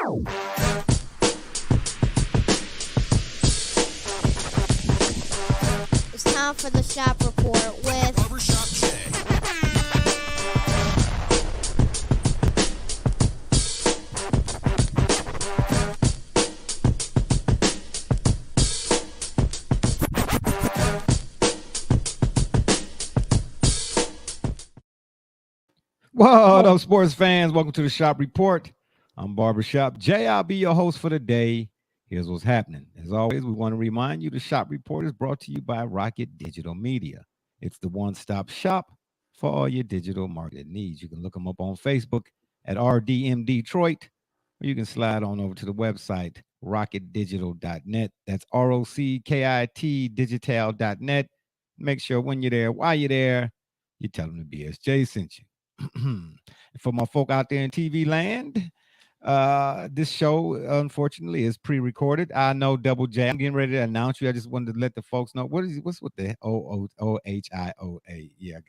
It's time for the Shop Report with Barbershop Jay. What up, sports fans? Welcome to the Shop Report. I'm Barbershop Jay. I'll be your host for the day. Here's what's happening. As always, we want to remind you the Shop Report is brought to you by Rocket Digital Media. It's the one-stop shop for all your digital marketing needs. You can look them up on Facebook at RDM Detroit, or you can slide on over to the website, rocketdigital.net. That's ROCKIT digital.net. Make sure when you're there, while you're there, you tell them the BSJ sent you. For my folk out there in TV land, this show unfortunately is pre-recorded. I know Double J. I'm getting ready to announce you. I just wanted to let the folks know what's with the OHIOA. Yeah,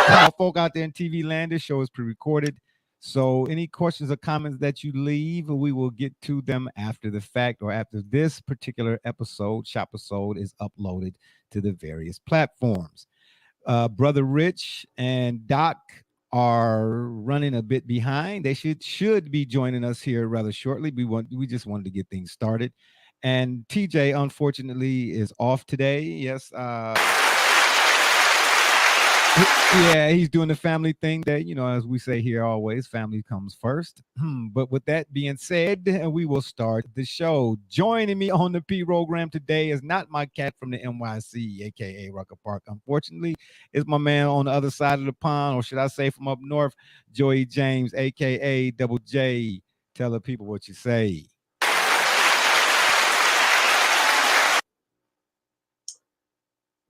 my folk out there in TV land, this show is pre-recorded. So any questions or comments that you leave, we will get to them after the fact or after this particular episode, shopisode, is uploaded to the various platforms. Brother Rich and Doc are running a bit behind. They should be joining us here rather shortly. We just wanted to get things started. And TJ, unfortunately, is off today. Yes. Yeah, he's doing the family thing that, as we say here always, family comes first. But with that being said, we will start the show. Joining me on the program today is not my cat from the NYC, aka Rucker Park. Unfortunately, it's my man on the other side of the pond, or should I say from up north, Joey James, aka Double J. Tell the people what you say.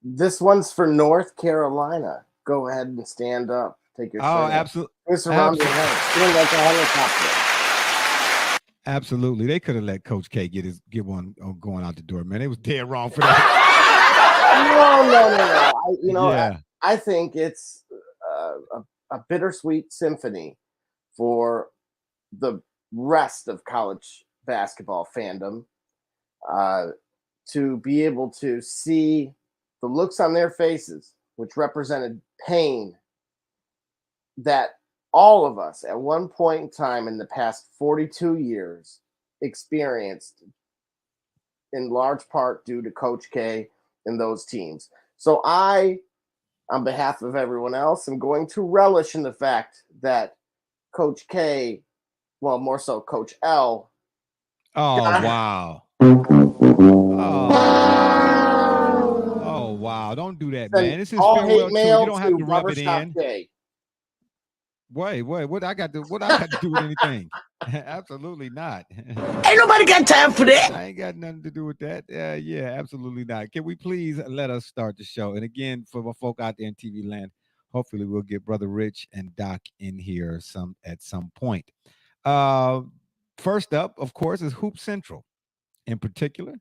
This one's for North Carolina. Go ahead and stand up. Take your shirt off. Absolutely. Twist around your head. Feeling like a helicopter. Absolutely. They could have let Coach K get one going out the door, man. It was dead wrong for that. No. I think it's a bittersweet symphony for the rest of college basketball fandom to be able to see the looks on their faces, which represented pain that all of us at one point in time in the past 42 years experienced, in large part due to Coach K and those teams. So I, on behalf of everyone else, am going to relish in the fact that Coach K, well, more so Coach L. Oh, wow. Oh, wow. Don't do that, man. This is farewell too. You don't have to rub it in. Day. Wait. What I got to do with anything? Absolutely not. Ain't nobody got time for that. I ain't got nothing to do with that. Yeah, absolutely not. Can we please let us start the show? And again, for my folk out there in TV land, hopefully we'll get Brother Rich and Doc in here at some point. First up, of course, is Hoop Central. In particular,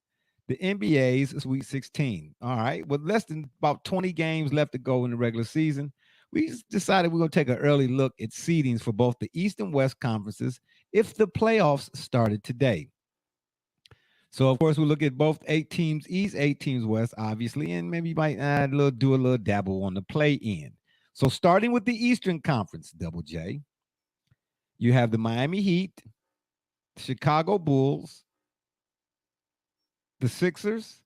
the NBA's Sweet 16. All right. With less than about 20 games left to go in the regular season, we decided we're going to take an early look at seedings for both the East and West conferences if the playoffs started today. So, of course, we'll look at both 8 teams East, 8 teams West, obviously, and maybe you might do a little dabble on the play-in. So, starting with the Eastern Conference, Double J, you have the Miami Heat, Chicago Bulls, the Sixers,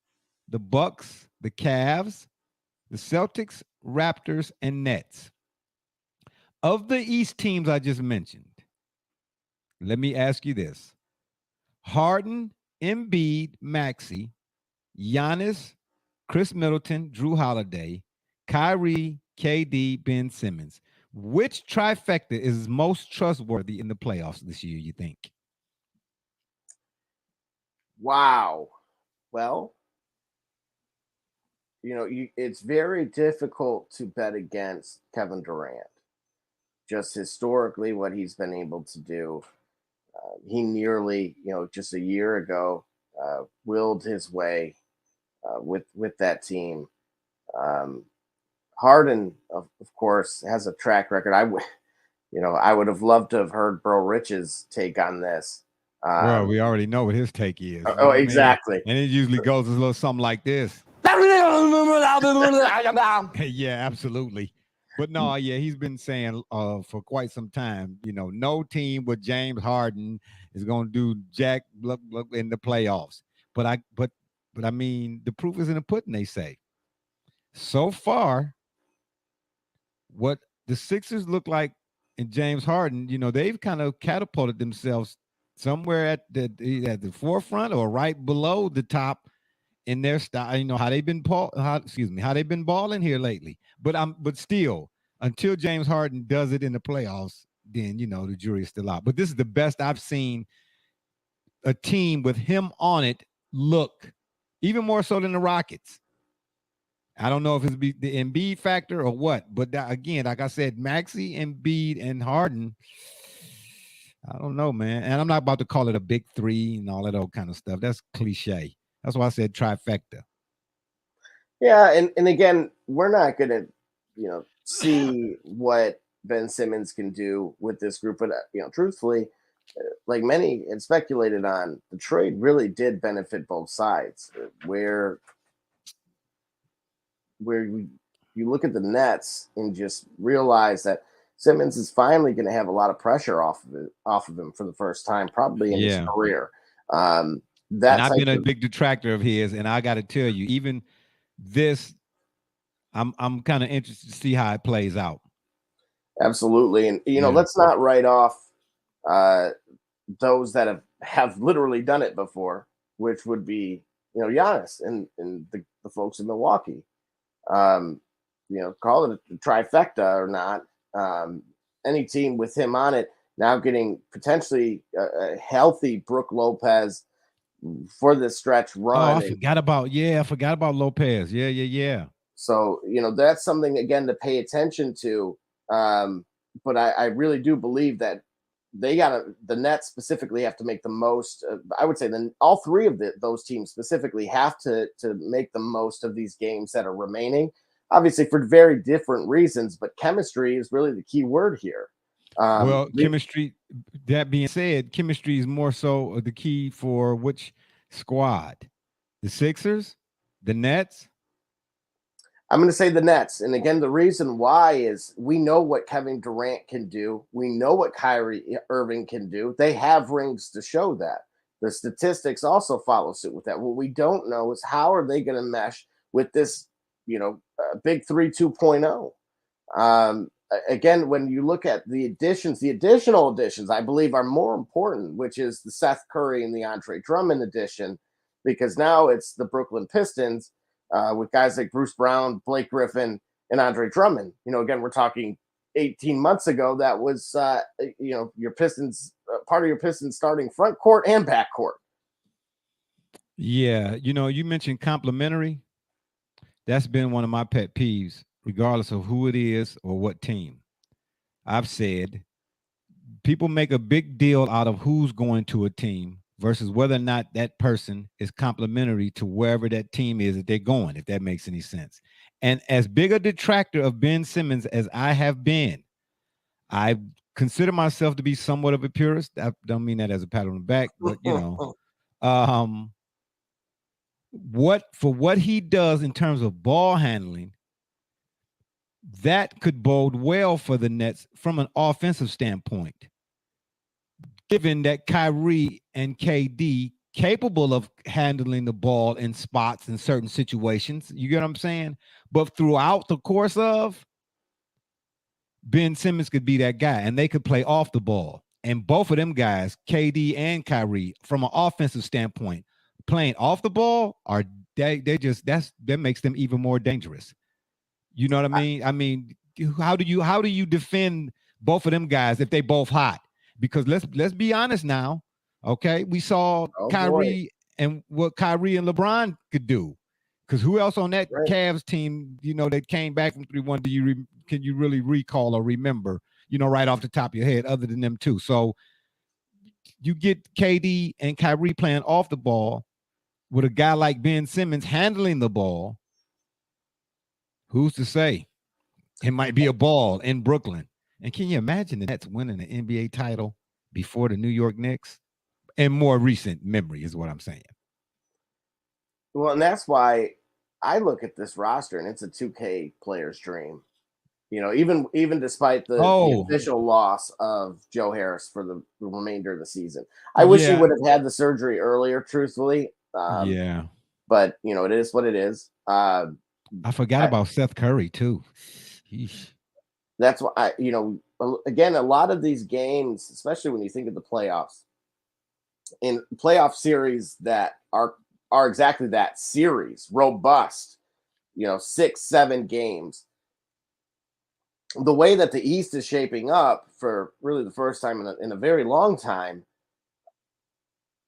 the Bucks, the Cavs, the Celtics, Raptors, and Nets. Of the East teams I just mentioned, let me ask you this. Harden, Embiid, Maxey, Giannis, Chris Middleton, Drew Holiday, Kyrie, KD, Ben Simmons. Which trifecta is most trustworthy in the playoffs this year, you think? Wow. Well, it's very difficult to bet against Kevin Durant. Just historically, what he's been able to do. He nearly, just a year ago, willed his way with that team. Harden, of course, has a track record. I would have loved to have heard Bro Rich's take on this. Well, we already know what his take is. Oh, exactly. And it usually goes a little something like this. Yeah, absolutely. But no, yeah, he's been saying for quite some time, no team with James Harden is going to do jack in the playoffs. But I mean, the proof is in the pudding, they say. So far, what the Sixers look like in James Harden, they've kind of catapulted themselves somewhere at the forefront or right below the top in their style. How they've been how they've been balling here lately. But still, until James Harden does it in the playoffs, then the jury is still out. But this is the best I've seen a team with him on it look, even more so than the Rockets. I don't know if it's the Embiid factor or what, but again, like I said, Maxey, Embiid, and Harden, I don't know, man. And I'm not about to call it a big three and all that old kind of stuff. That's cliche. That's why I said trifecta. Yeah, and again, we're not going to, see what Ben Simmons can do with this group. But, truthfully, like many had speculated on, the trade really did benefit both sides. Where you look at the Nets and just realize that Simmons is finally going to have a lot of pressure off of him for the first time, probably in his career. And I've been a big detractor of his, and I got to tell you, even this, I'm kind of interested to see how it plays out. Absolutely, and let's not write off those that have literally done it before, which would be Giannis and the folks in Milwaukee. Call it a trifecta or not. Any team with him on it now getting potentially a healthy Brook Lopez for this stretch run. Oh, I forgot about Lopez. Yeah. So, that's something, again, to pay attention to. But I really do believe that the Nets specifically have to make the most. I would say all three of those teams specifically have to make the most of these games that are remaining, obviously for very different reasons, but chemistry is really the key word here. Chemistry, that being said, chemistry is more so the key for which squad? The Sixers, the Nets? I'm going to say the Nets. And again, the reason why is we know what Kevin Durant can do. We know what Kyrie Irving can do. They have rings to show that. The statistics also follow suit with that. What we don't know is how are they going to mesh with this, big 3 2.0. Again, when you look at the additional additions, I believe are more important, which is the Seth Curry and the Andre Drummond addition, because now it's the Brooklyn Pistons with guys like Bruce Brown, Blake Griffin, and Andre Drummond. Again, we're talking 18 months ago. That was, your Pistons, part of your Pistons starting front court and back court. Yeah. You mentioned complimentary. That's been one of my pet peeves, regardless of who it is or what team. I've said people make a big deal out of who's going to a team versus whether or not that person is complimentary to wherever that team is that they're going, if that makes any sense. And as big a detractor of Ben Simmons as I have been, I consider myself to be somewhat of a purist. I don't mean that as a pat on the back, but what he does in terms of ball handling, that could bode well for the Nets from an offensive standpoint, given that Kyrie and KD capable of handling the ball in spots in certain situations. You get what I'm saying? But throughout the course of, Ben Simmons could be that guy, and they could play off the ball. And both of them guys, KD and Kyrie, from an offensive standpoint, playing off the ball are that makes them even more dangerous. You know what I mean? I mean, how do you defend both of them guys if they both hot? Because let's be honest now, okay? We saw Kyrie and what Kyrie and LeBron could do. Because who else on that Cavs team, that came back from 3-1? Can you really recall or remember, right off the top of your head, other than them two? So you get KD and Kyrie playing off the ball with a guy like Ben Simmons handling the ball. Who's to say? It might be a ball in Brooklyn. And can you imagine the Nets winning an NBA title before the New York Knicks? In more recent memory is what I'm saying. Well, and that's why I look at this roster and it's a 2K player's dream. You know, even despite the official loss of Joe Harris for the remainder of the season. I wish he would have had the surgery earlier, truthfully. But, you know, it is what it is. I forgot about Seth Curry, too. Yeesh. That's why, again, a lot of these games, especially when you think of the playoffs, in playoff series that are exactly that, series, robust, 6-7 games. The way that the East is shaping up for really the first time in a very long time,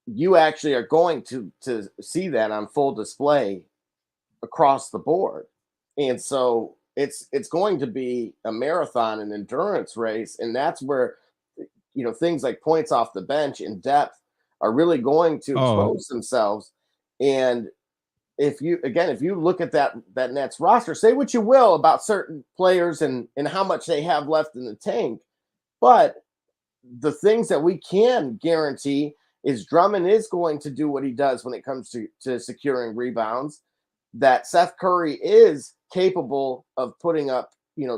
you actually are going to see that on full display across the board. And so it's going to be a marathon, an endurance race. And that's where, things like points off the bench and depth are really going to expose themselves. And if you look at that Nets roster, say what you will about certain players and how much they have left in the tank, but the things that we can guarantee is Drummond is going to do what he does when it comes to securing rebounds, that Seth Curry is capable of putting up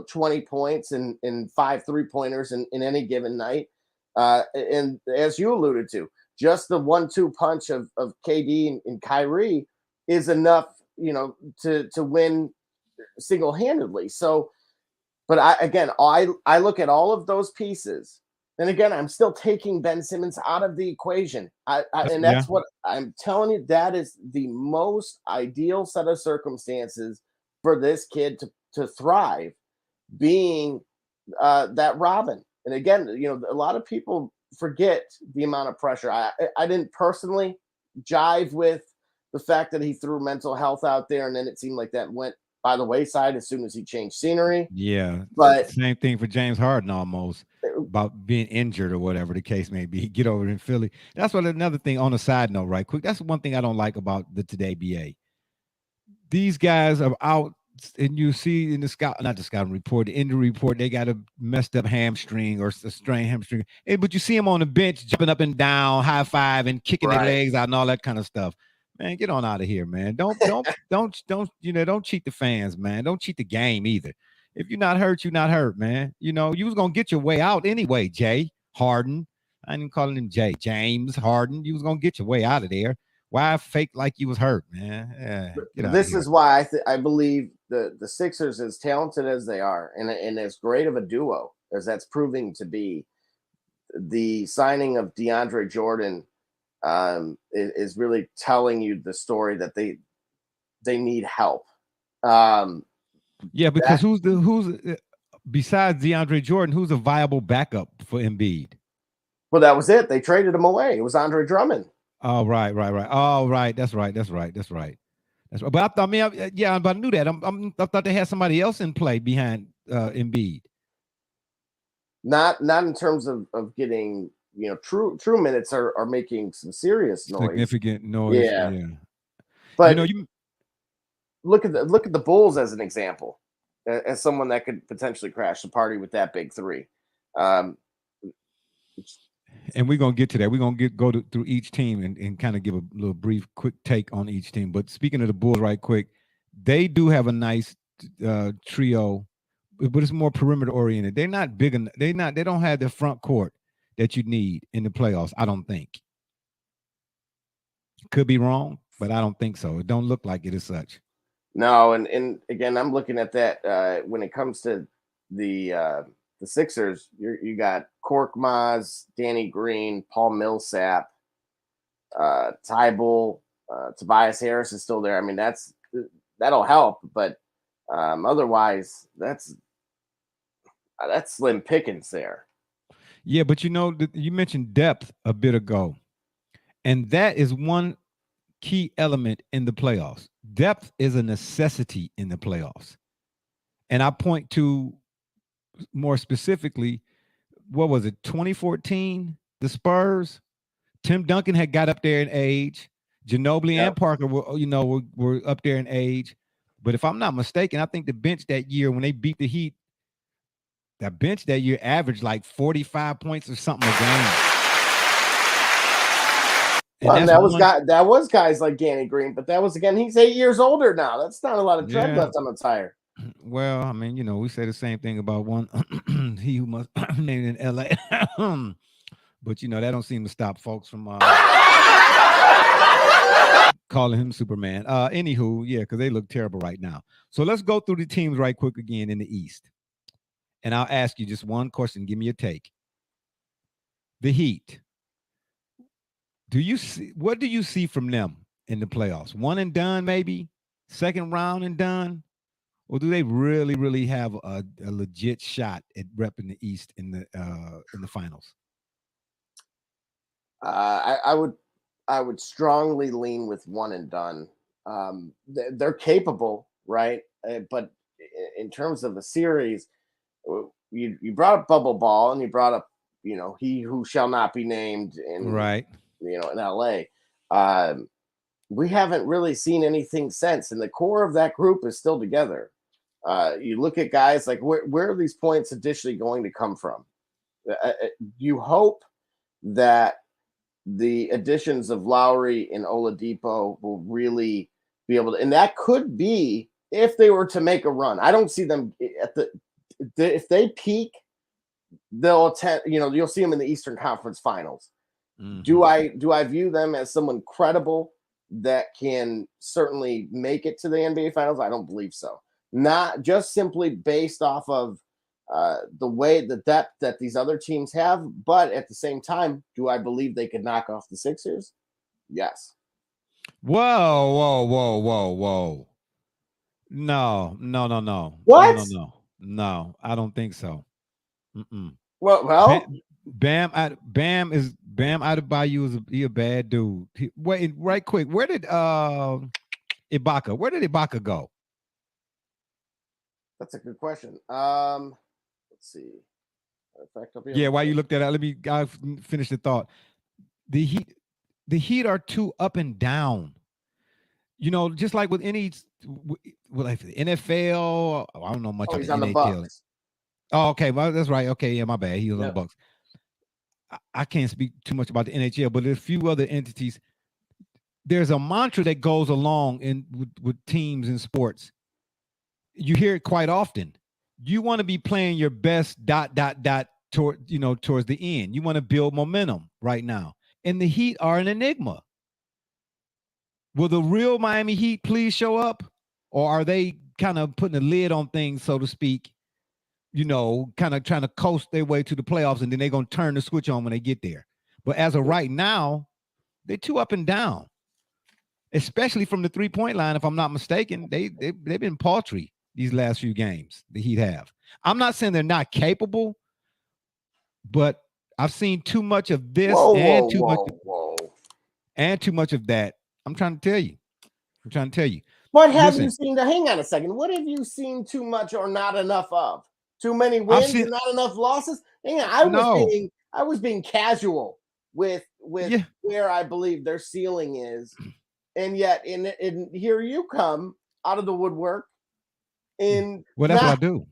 20 points and 5 3-pointers in any given night, and as you alluded to, just the 1-2 punch of KD and Kyrie is enough, to win single-handedly. So, but I look at all of those pieces, and again, I'm still taking Ben Simmons out of the equation. And that's what I'm telling you. That is the most ideal set of circumstances for this kid to thrive, being that Robin. And again, a lot of people forget the amount of pressure. I didn't personally jive with the fact that he threw mental health out there, and then it seemed like that went by the wayside as soon as he changed scenery. Yeah, but same thing for James Harden, almost about being injured or whatever the case may be. Get over in Philly. That's what another thing on a side note, right quick. That's one thing I don't like about the Today BA. These guys are out, and you see in the scouting report, the injury report, they got a messed up hamstring or a strained hamstring. But you see them on the bench jumping up and down, high five and kicking their legs out and all that kind of stuff. Man, get on out of here, man. Don't cheat the fans, man. Don't cheat the game either. If you're not hurt, you're not hurt, man. You was gonna get your way out anyway, Jay Harden. I ain't even calling him Jay. James Harden. You was gonna get your way out of there. Why fake like you was hurt, man? This is why I believe the Sixers, as talented as they are, and as great of a duo as that's proving to be, the signing of DeAndre Jordan is really telling you the story that they need help. Because who's besides DeAndre Jordan, who's a viable backup for Embiid? Well, that was it. They traded him away. It was Andre Drummond. Oh, right. Oh, right. That's right. But I knew that. I thought they had somebody else in play behind Embiid. Not in terms of getting, true minutes are making some serious noise. Significant noise. Yeah. But you look at the Bulls as an example, as someone that could potentially crash the party with that big three. And we're gonna get to that. We're gonna go through each team and kind of give a little brief, quick take on each team. But speaking of the Bulls, right quick, they do have a nice trio, but it's more perimeter oriented. They're not big enough. They don't have the front court that you need in the playoffs. I don't think. Could be wrong, but I don't think so. It don't look like it as such. No, and again, I'm looking at that when it comes to the Sixers. You got Korkmaz, Danny Green, Paul Millsap, Tybal, Tobias Harris is still there. I mean, that'll help, but otherwise, that's slim pickings there. Yeah, but you mentioned depth a bit ago, and that is one key element in the playoffs. Depth is a necessity in the playoffs, and I point to more specifically, what was it, 2014, the Spurs? Tim Duncan had got up there in age. Ginobili and Parker were up there in age. But if I'm not mistaken, I think the bench that year when they beat the Heat, that bench that you average like 45 points or something a game. And that was guys like Danny Green, but that was again, he's 8 years older now. That's not a lot of tread left on the tire. Well, I mean, we say the same thing about one he who must named in LA. But that don't seem to stop folks from calling him Superman. Anywho, yeah, because they look terrible right now. So let's go through the teams right quick again in the East. And I'll ask you just one question. Give me your take. The Heat. What do you see from them in the playoffs? One and done, maybe? Second round and done? Or do they really, really have a legit shot at repping the East in the finals? I would strongly lean with one and done. They're capable, right? But in terms of the series, you brought up bubble ball and you brought up, he who shall not be named in right. In LA. We haven't really seen anything since, and the core of that group is still together. You look at guys like where are these points additionally going to come from? You hope that the additions of Lowry and Oladipo will really be able to, and that could be if they were to make a run. I don't see them if they peak, they'll attend. You'll see them in the Eastern Conference Finals. Mm-hmm. Do I view them as someone credible that can certainly make it to the NBA Finals? I don't believe so. Not just simply based off of the depth that these other teams have, but at the same time, do I believe they could knock off the Sixers? Yes. Whoa. No. What? No, I don't think so. Mm-mm. Well, Bam Adebayo is a bad dude. Wait, right quick. Where did Ibaka go? That's a good question. Let's see. While you look that up, I'll finish the thought. The Heat are too up and down. Just like with any, like the NFL, I don't know much he's of the on NHL. The Bucks. Oh, okay, well, that's right. Okay, yeah, my bad. He was on the Bucks. I can't speak too much about the NHL, but there's a few other entities. There's a mantra that goes along with teams and sports. You hear it quite often. You want to be playing your best ... towards the end. You want to build momentum right now. And the Heat are an enigma. Will the real Miami Heat please show up? Or are they kind of putting a lid on things, so to speak, kind of trying to coast their way to the playoffs, and then they're going to turn the switch on when they get there? But as of right now, they're too up and down, especially from the three-point line. If I'm not mistaken, they've been paltry these last few games. The Heat have. I'm not saying they're not capable, but I've seen too much of this and too much of that. I'm trying to tell you. What have you seen? Hang on a second. What have you seen too much or not enough of? Too many wins and not enough losses? Hang on. I was being casual with where I believe their ceiling is, and yet in here you come out of the woodwork. Well, that's what I do.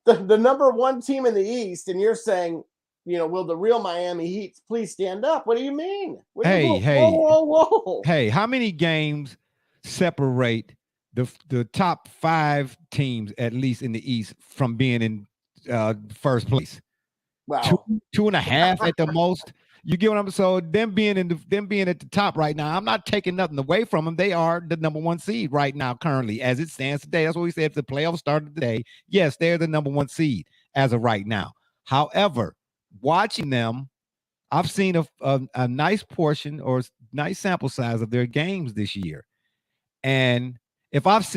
The number one team in the East, and you're saying, will the real Miami Heat please stand up? What do you mean? Whoa. Hey, how many games separate the top 5 teams, at least in the East, from being in first place? Wow. 2.5 at the most. You get what I'm saying? So them being at the top right now, I'm not taking nothing away from them. They are the number 1 seed right now, currently, as it stands today. That's what we said. If the playoffs started today, yes, they're the number 1 seed as of right now. However, watching them, I've seen a nice portion or nice sample size of their games this year. And if I've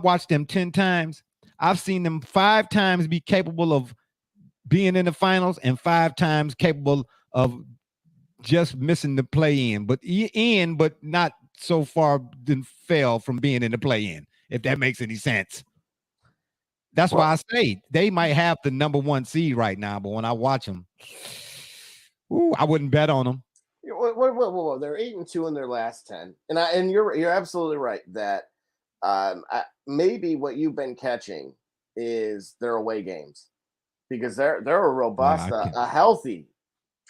watched them 10 times, I've seen them 5 times be capable of being in the finals and 5 times capable of just missing the play-in, but not so far then fell from being in the play-in, if that makes any sense. That's why I say they might have the number 1 seed right now, but when I watch them, I wouldn't bet on them. Whoa. They're 8-2 in their last 10, and you're absolutely right that maybe what you've been catching is their away games. because they're a robust, a healthy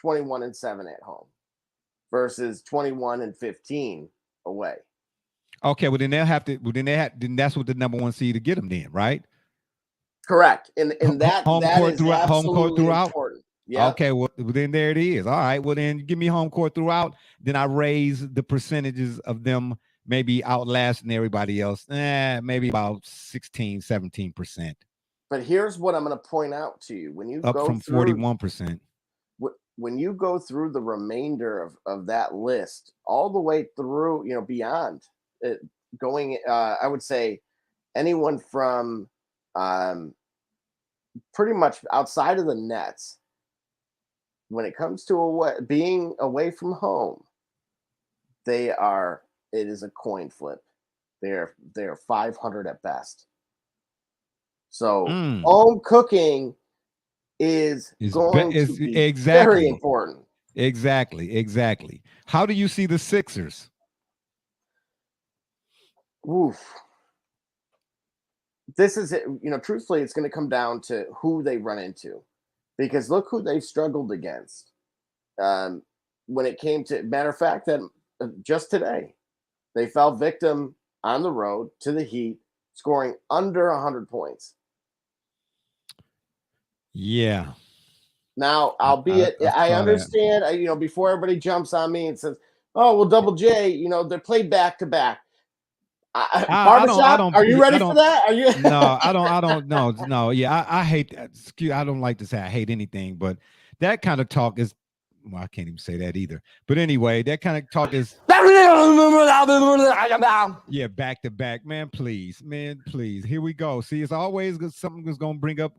21-7 at home versus 21-15 away. Okay, well then they'll have to. Well then that's what the number 1 seed to get them then, right? Correct, and that home that court is throughout, home court absolutely throughout. important. Yeah. Okay, well then there it is. All right, well then give me home court throughout. Then I raise the percentages of them maybe outlasting everybody else. Maybe about 16-17%. But here's what I'm going to point out to you: when you up go from through 41%. when you go through the remainder of that list, all the way through, beyond it, going, I would say anyone from pretty much outside of the Nets, when it comes to being away from home, it is a coin flip. They're 500 at best. So home cooking is going to be very important. Exactly. How do you see the Sixers? Oof. This is it. Truthfully, it's going to come down to who they run into, because look who they've struggled against. When it came to, matter of fact, that just today, they fell victim on the road to the Heat, scoring under 100 points. Yeah. Now, albeit I understand, before everybody jumps on me and says, "Oh, well, Double J, they played back to back." Barbershop, are you ready for that? Are you? No, I don't. No. Yeah, I hate that. I don't like to say I hate anything, but that kind of talk is. Well, I can't even say that either. But anyway, that kind of talk is. Yeah, back to back, man. Please. Here we go. See, it's always something that's gonna bring up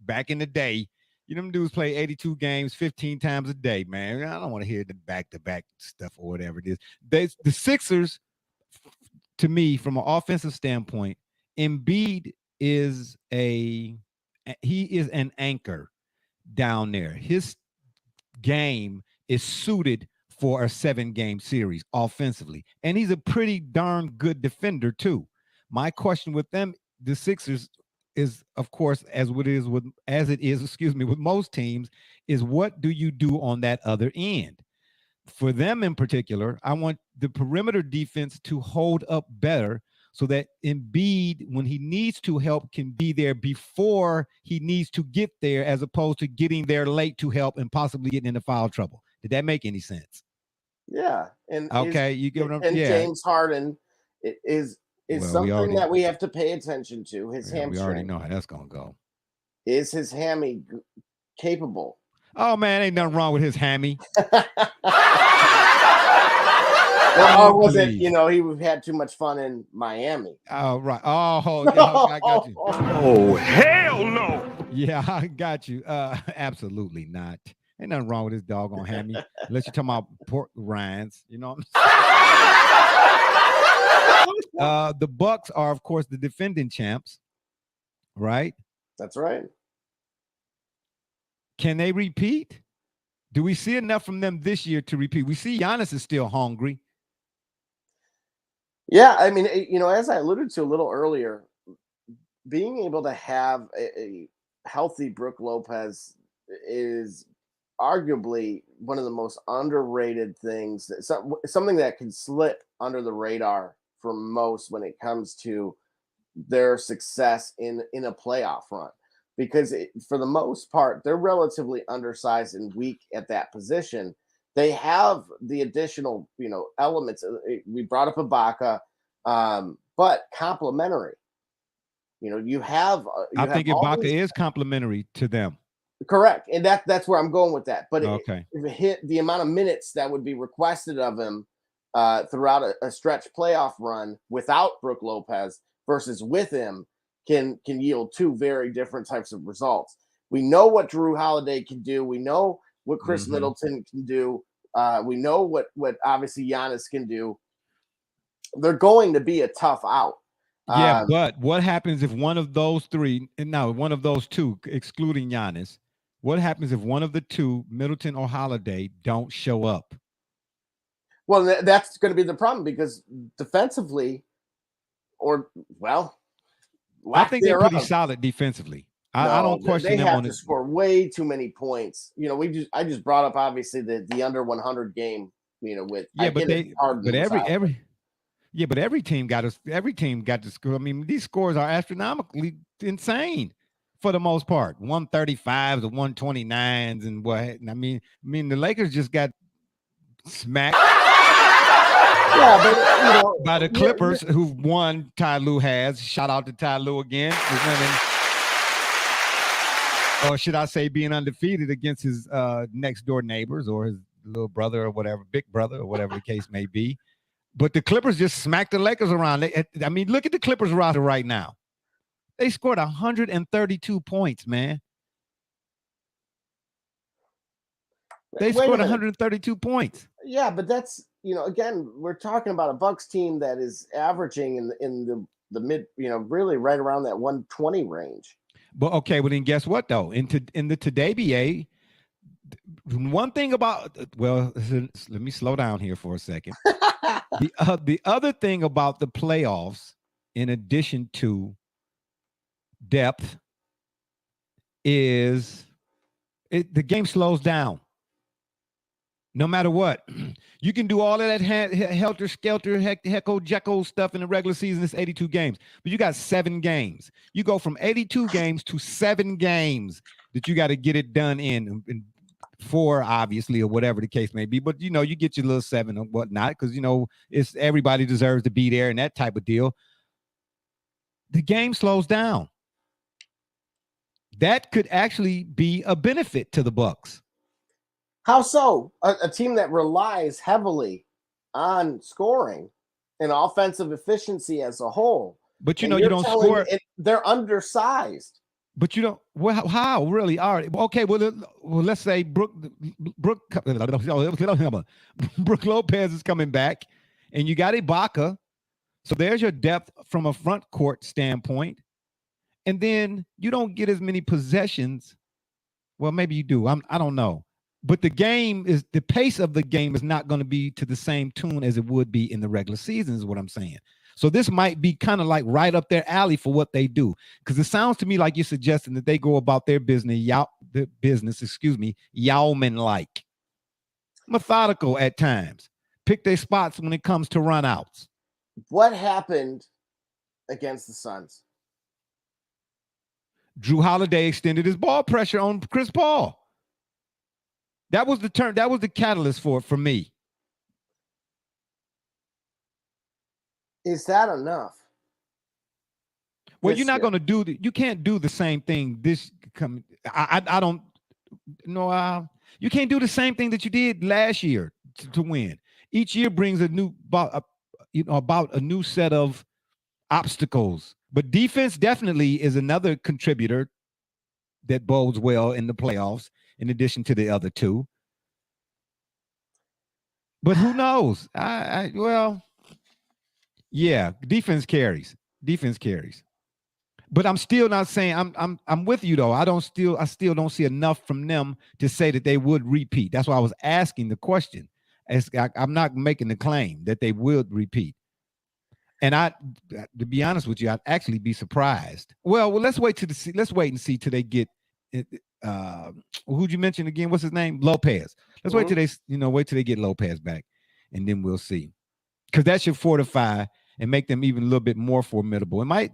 back in the day. Them dudes play 82 games 15 times a day, man. I don't want to hear the back-to-back stuff or whatever it is. The Sixers, to me, from an offensive standpoint, Embiid is an anchor down there. His game is suited for a 7-game series offensively, and he's a pretty darn good defender too. My question with them, the Sixers, is, of course, as it is with most teams, is what do you do on that other end? For them in particular, I want the perimeter defense to hold up better so that Embiid, when he needs to help, can be there before he needs to get there, as opposed to getting there late to help and possibly getting into foul trouble. Did that make any sense? Yeah. And okay, you get what I'm saying? And James Harden is something that we have to pay attention to. His hamstring. We already know how that's gonna go. Is his hammy capable? Oh man, ain't nothing wrong with his hammy. Or was it, he had too much fun in Miami? Oh, right. Oh, I got you. Oh, hell no. Yeah, I got you. Absolutely not. Ain't nothing wrong with this doggone hammy. Unless you're talking about pork rinds, you know what I'm saying? The Bucks are, of course, the defending champs, right? That's right. Can they repeat? Do we see enough from them this year to repeat? We see Giannis is still hungry. Yeah, I mean, as I alluded to a little earlier, being able to have a healthy Brook Lopez is arguably one of the most underrated things, something that can slip under the radar for most when it comes to their success in a playoff run, because for the most part, they're relatively undersized and weak at that position. They have the additional, elements. We brought up Ibaka, but complementary. You have. I think Ibaka is complementary to them. Correct, and that's where I'm going with that. But okay, if it hit the amount of minutes that would be requested of him throughout a stretch playoff run without Brook Lopez versus with him can yield two very different types of results. We know what Jrue Holiday can do. We know what Chris Middleton can do. We know what obviously Giannis can do. They're going to be a tough out. Yeah, but what happens if one of those three, and now one of those two, excluding Giannis, what happens if one of the two, Middleton or Holiday, don't show up? Well, that's going to be the problem, because defensively, I think they're pretty solid defensively. I don't question they them have on to it. score way too many points. I just brought up obviously the under 100 game. With But every team got to score. I mean, these scores are astronomically insane for the most part. 135s or 129s and what? I mean, the Lakers just got smacked. Yeah, but by the Clippers, who won. Ty Lue has. Shout out to Ty Lue again. Or should I say, being undefeated against his next door neighbors or his little brother or whatever, big brother or whatever the case may be. But the Clippers just smacked the Lakers around. Look at the Clippers roster right now. They scored 132 points, man. They scored 132 points. Yeah, but that's, again, we're talking about a Bucks team that is averaging in the mid, really right around that 120 range. But okay, well then guess what though? In the Today BA, one thing about, well, let me slow down here for a second. The other thing about the playoffs, in addition to depth, is the game slows down. No matter what, you can do all of that helter skelter, hecko jecko stuff in the regular season. It's 82 games, but you got 7 games. You go from 82 games to 7 games that you got to get it done in 4, obviously, or whatever the case may be. But you get your little 7 or whatnot because it's everybody deserves to be there and that type of deal. The game slows down. That could actually be a benefit to the Bucks. How so? A team that relies heavily on scoring and offensive efficiency as a whole. But you don't score. They're undersized. But you don't. Well, how really are? Okay, well, let's say Brook Lopez is coming back, and you got Ibaka. So there's your depth from a front court standpoint, and then you don't get as many possessions. Well, maybe you do. I don't know. But the pace of the game is not going to be to the same tune as it would be in the regular season, is what I'm saying. So this might be kind of like right up their alley for what they do. Because it sounds to me like you're suggesting that they go about their business, Yao-man-like. Methodical at times. Pick their spots when it comes to run outs. What happened against the Suns? Drew Holiday extended his ball pressure on Chris Paul. That was the catalyst for me. Is that enough? Well, you're not going to you can't do the same thing I don't know. You can't do the same thing that you did last year to win. Each year brings about a new set of obstacles. But defense definitely is another contributor that bodes well in the playoffs, in addition to the other two. But who knows? Yeah, defense carries. But I'm still not saying I'm with you though. I still don't see enough from them to say that they would repeat. That's why I was asking the question. I'm not making the claim that they would repeat. And to be honest with you, I'd actually be surprised. Well, let's wait and see till they get who'd you mention again? What's his name? Lopez. Let's wait till they get Lopez back, and then we'll see. Because that should fortify and make them even a little bit more formidable. It might,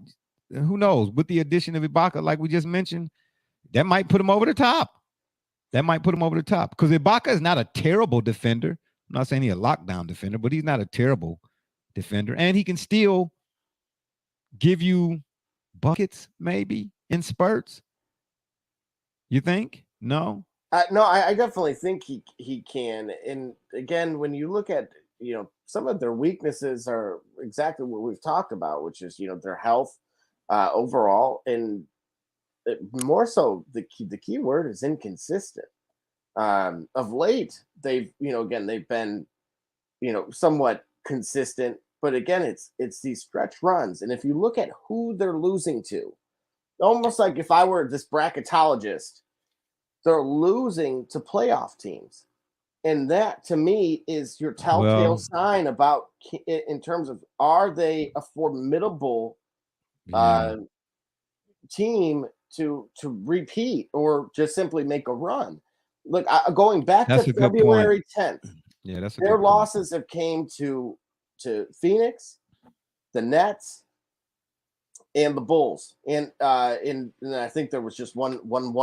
who knows, with the addition of Ibaka, like we just mentioned, that might put him over the top. Because Ibaka is not a terrible defender. I'm not saying he's a lockdown defender, but he's not a terrible defender. And he can still give you buckets maybe in spurts. You think? No? No, I definitely think he can. And again, when you look at, some of their weaknesses are exactly what we've talked about, which is, their health overall. And more so, the key word is inconsistent. Of late, they've been, somewhat consistent. But again, it's these stretch runs. And if you look at who they're losing to, almost like if I were this bracketologist, they're losing to playoff teams. And that, to me, is your telltale sign about, in terms of, are they a formidable team to repeat or just simply make a run. Look, going back That's to a good point. February 10th, Yeah, that's a their good point. losses have came to Phoenix, the Nets, and the Bulls. And I think there was just one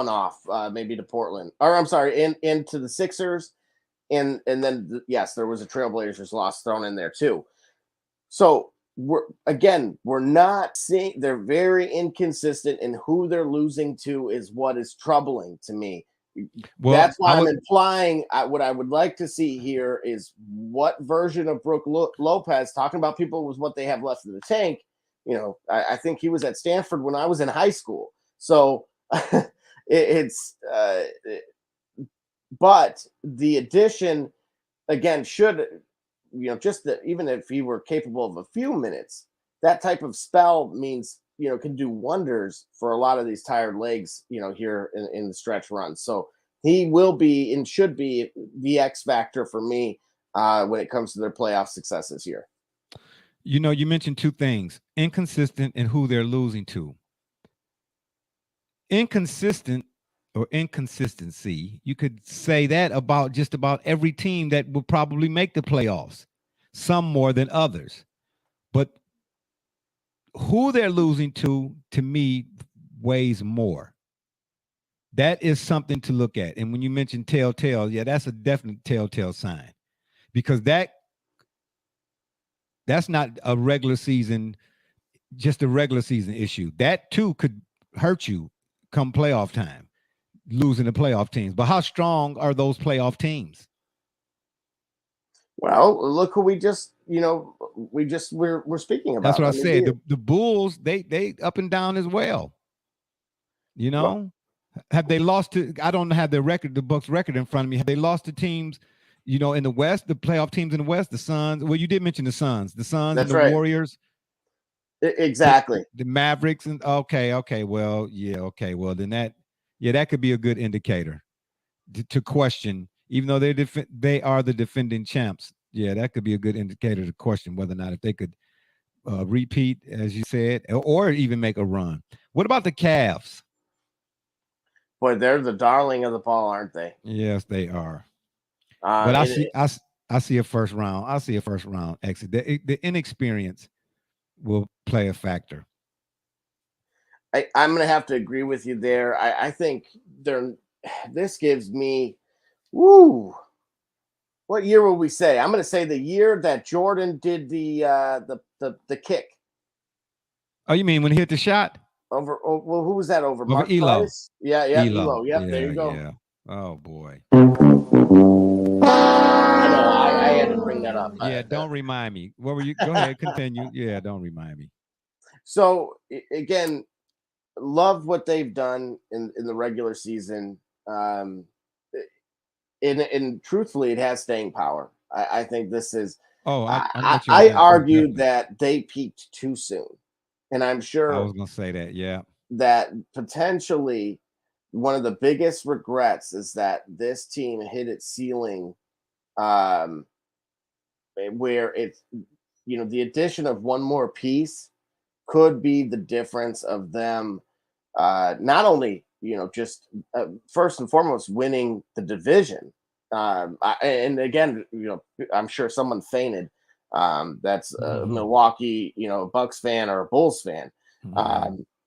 off, maybe to Portland. Or I'm sorry, into the Sixers. And then yes, there was a Trailblazers loss thrown in there too. So we're not seeing, they're very inconsistent, and who they're losing to is what is troubling to me. Well, that's why I'm implying what I would like to see here is what version of Brook Lopez, talking about people was what they have left in the tank. You know, I think he was at Stanford when I was in high school. So but the addition again should, you know, just that even if he were capable of a few minutes, that type of spell means, you know, can do wonders for a lot of these tired legs, you know, here in the stretch run. So he will be and should be the X factor for me when it comes to their playoff success this year. You know, you mentioned two things: inconsistent and who they're losing to. Inconsistent or inconsistency, you could say that about just about every team that will probably make the playoffs, some more than others. But who they're losing to me, weighs more. That is something to look at. And when you mention telltale, yeah, that's a definite telltale sign, because that's not a regular season, just a regular season issue. That too could hurt you come playoff time, losing the playoff teams. But how strong are those playoff teams? Well, look who we're speaking about. That's what I said. The Bulls, they up and down as well. You know, well, have they lost to? I don't have the record, the Bucks record in front of me. Have they lost to teams, you know, in the West, the playoff teams in the West, the Suns? Well, you did mention the Suns and the right. Warriors. Exactly. The Mavericks and okay. Well, yeah, okay. Well, then that could be a good indicator to question, even though they are the defending champs. Yeah, that could be a good indicator to question whether or not if they could repeat, as you said, or even make a run. What about the Cavs? Boy, they're the darling of the ball, aren't they? Yes, they are. But I see a first round. I see a first round exit. The inexperience will play a factor. I'm going to have to agree with you there. I think this gives me, what year will we say? I'm going to say the year that Jordan did the kick. Oh, you mean when he hit the shot? Well, who was that over? Mark Elo. Price? Yeah, Elo. Yep, there you go. Yeah. Oh boy. I know. I had to bring that up. Yeah, don't remind me. What were you? Go ahead, continue. Yeah, don't remind me. So again, loved what they've done in the regular season. And truthfully, it has staying power. I think this is. Oh, I argued that they peaked too soon, and I'm sure I was going to say that. Yeah, that potentially one of the biggest regrets is that this team hit its ceiling, where it's, you know, the addition of one more piece could be the difference of them not only, you know, just first and foremost winning the division. And again, you know, I'm sure someone fainted. That's a Milwaukee, you know, Bucks fan or a Bulls fan.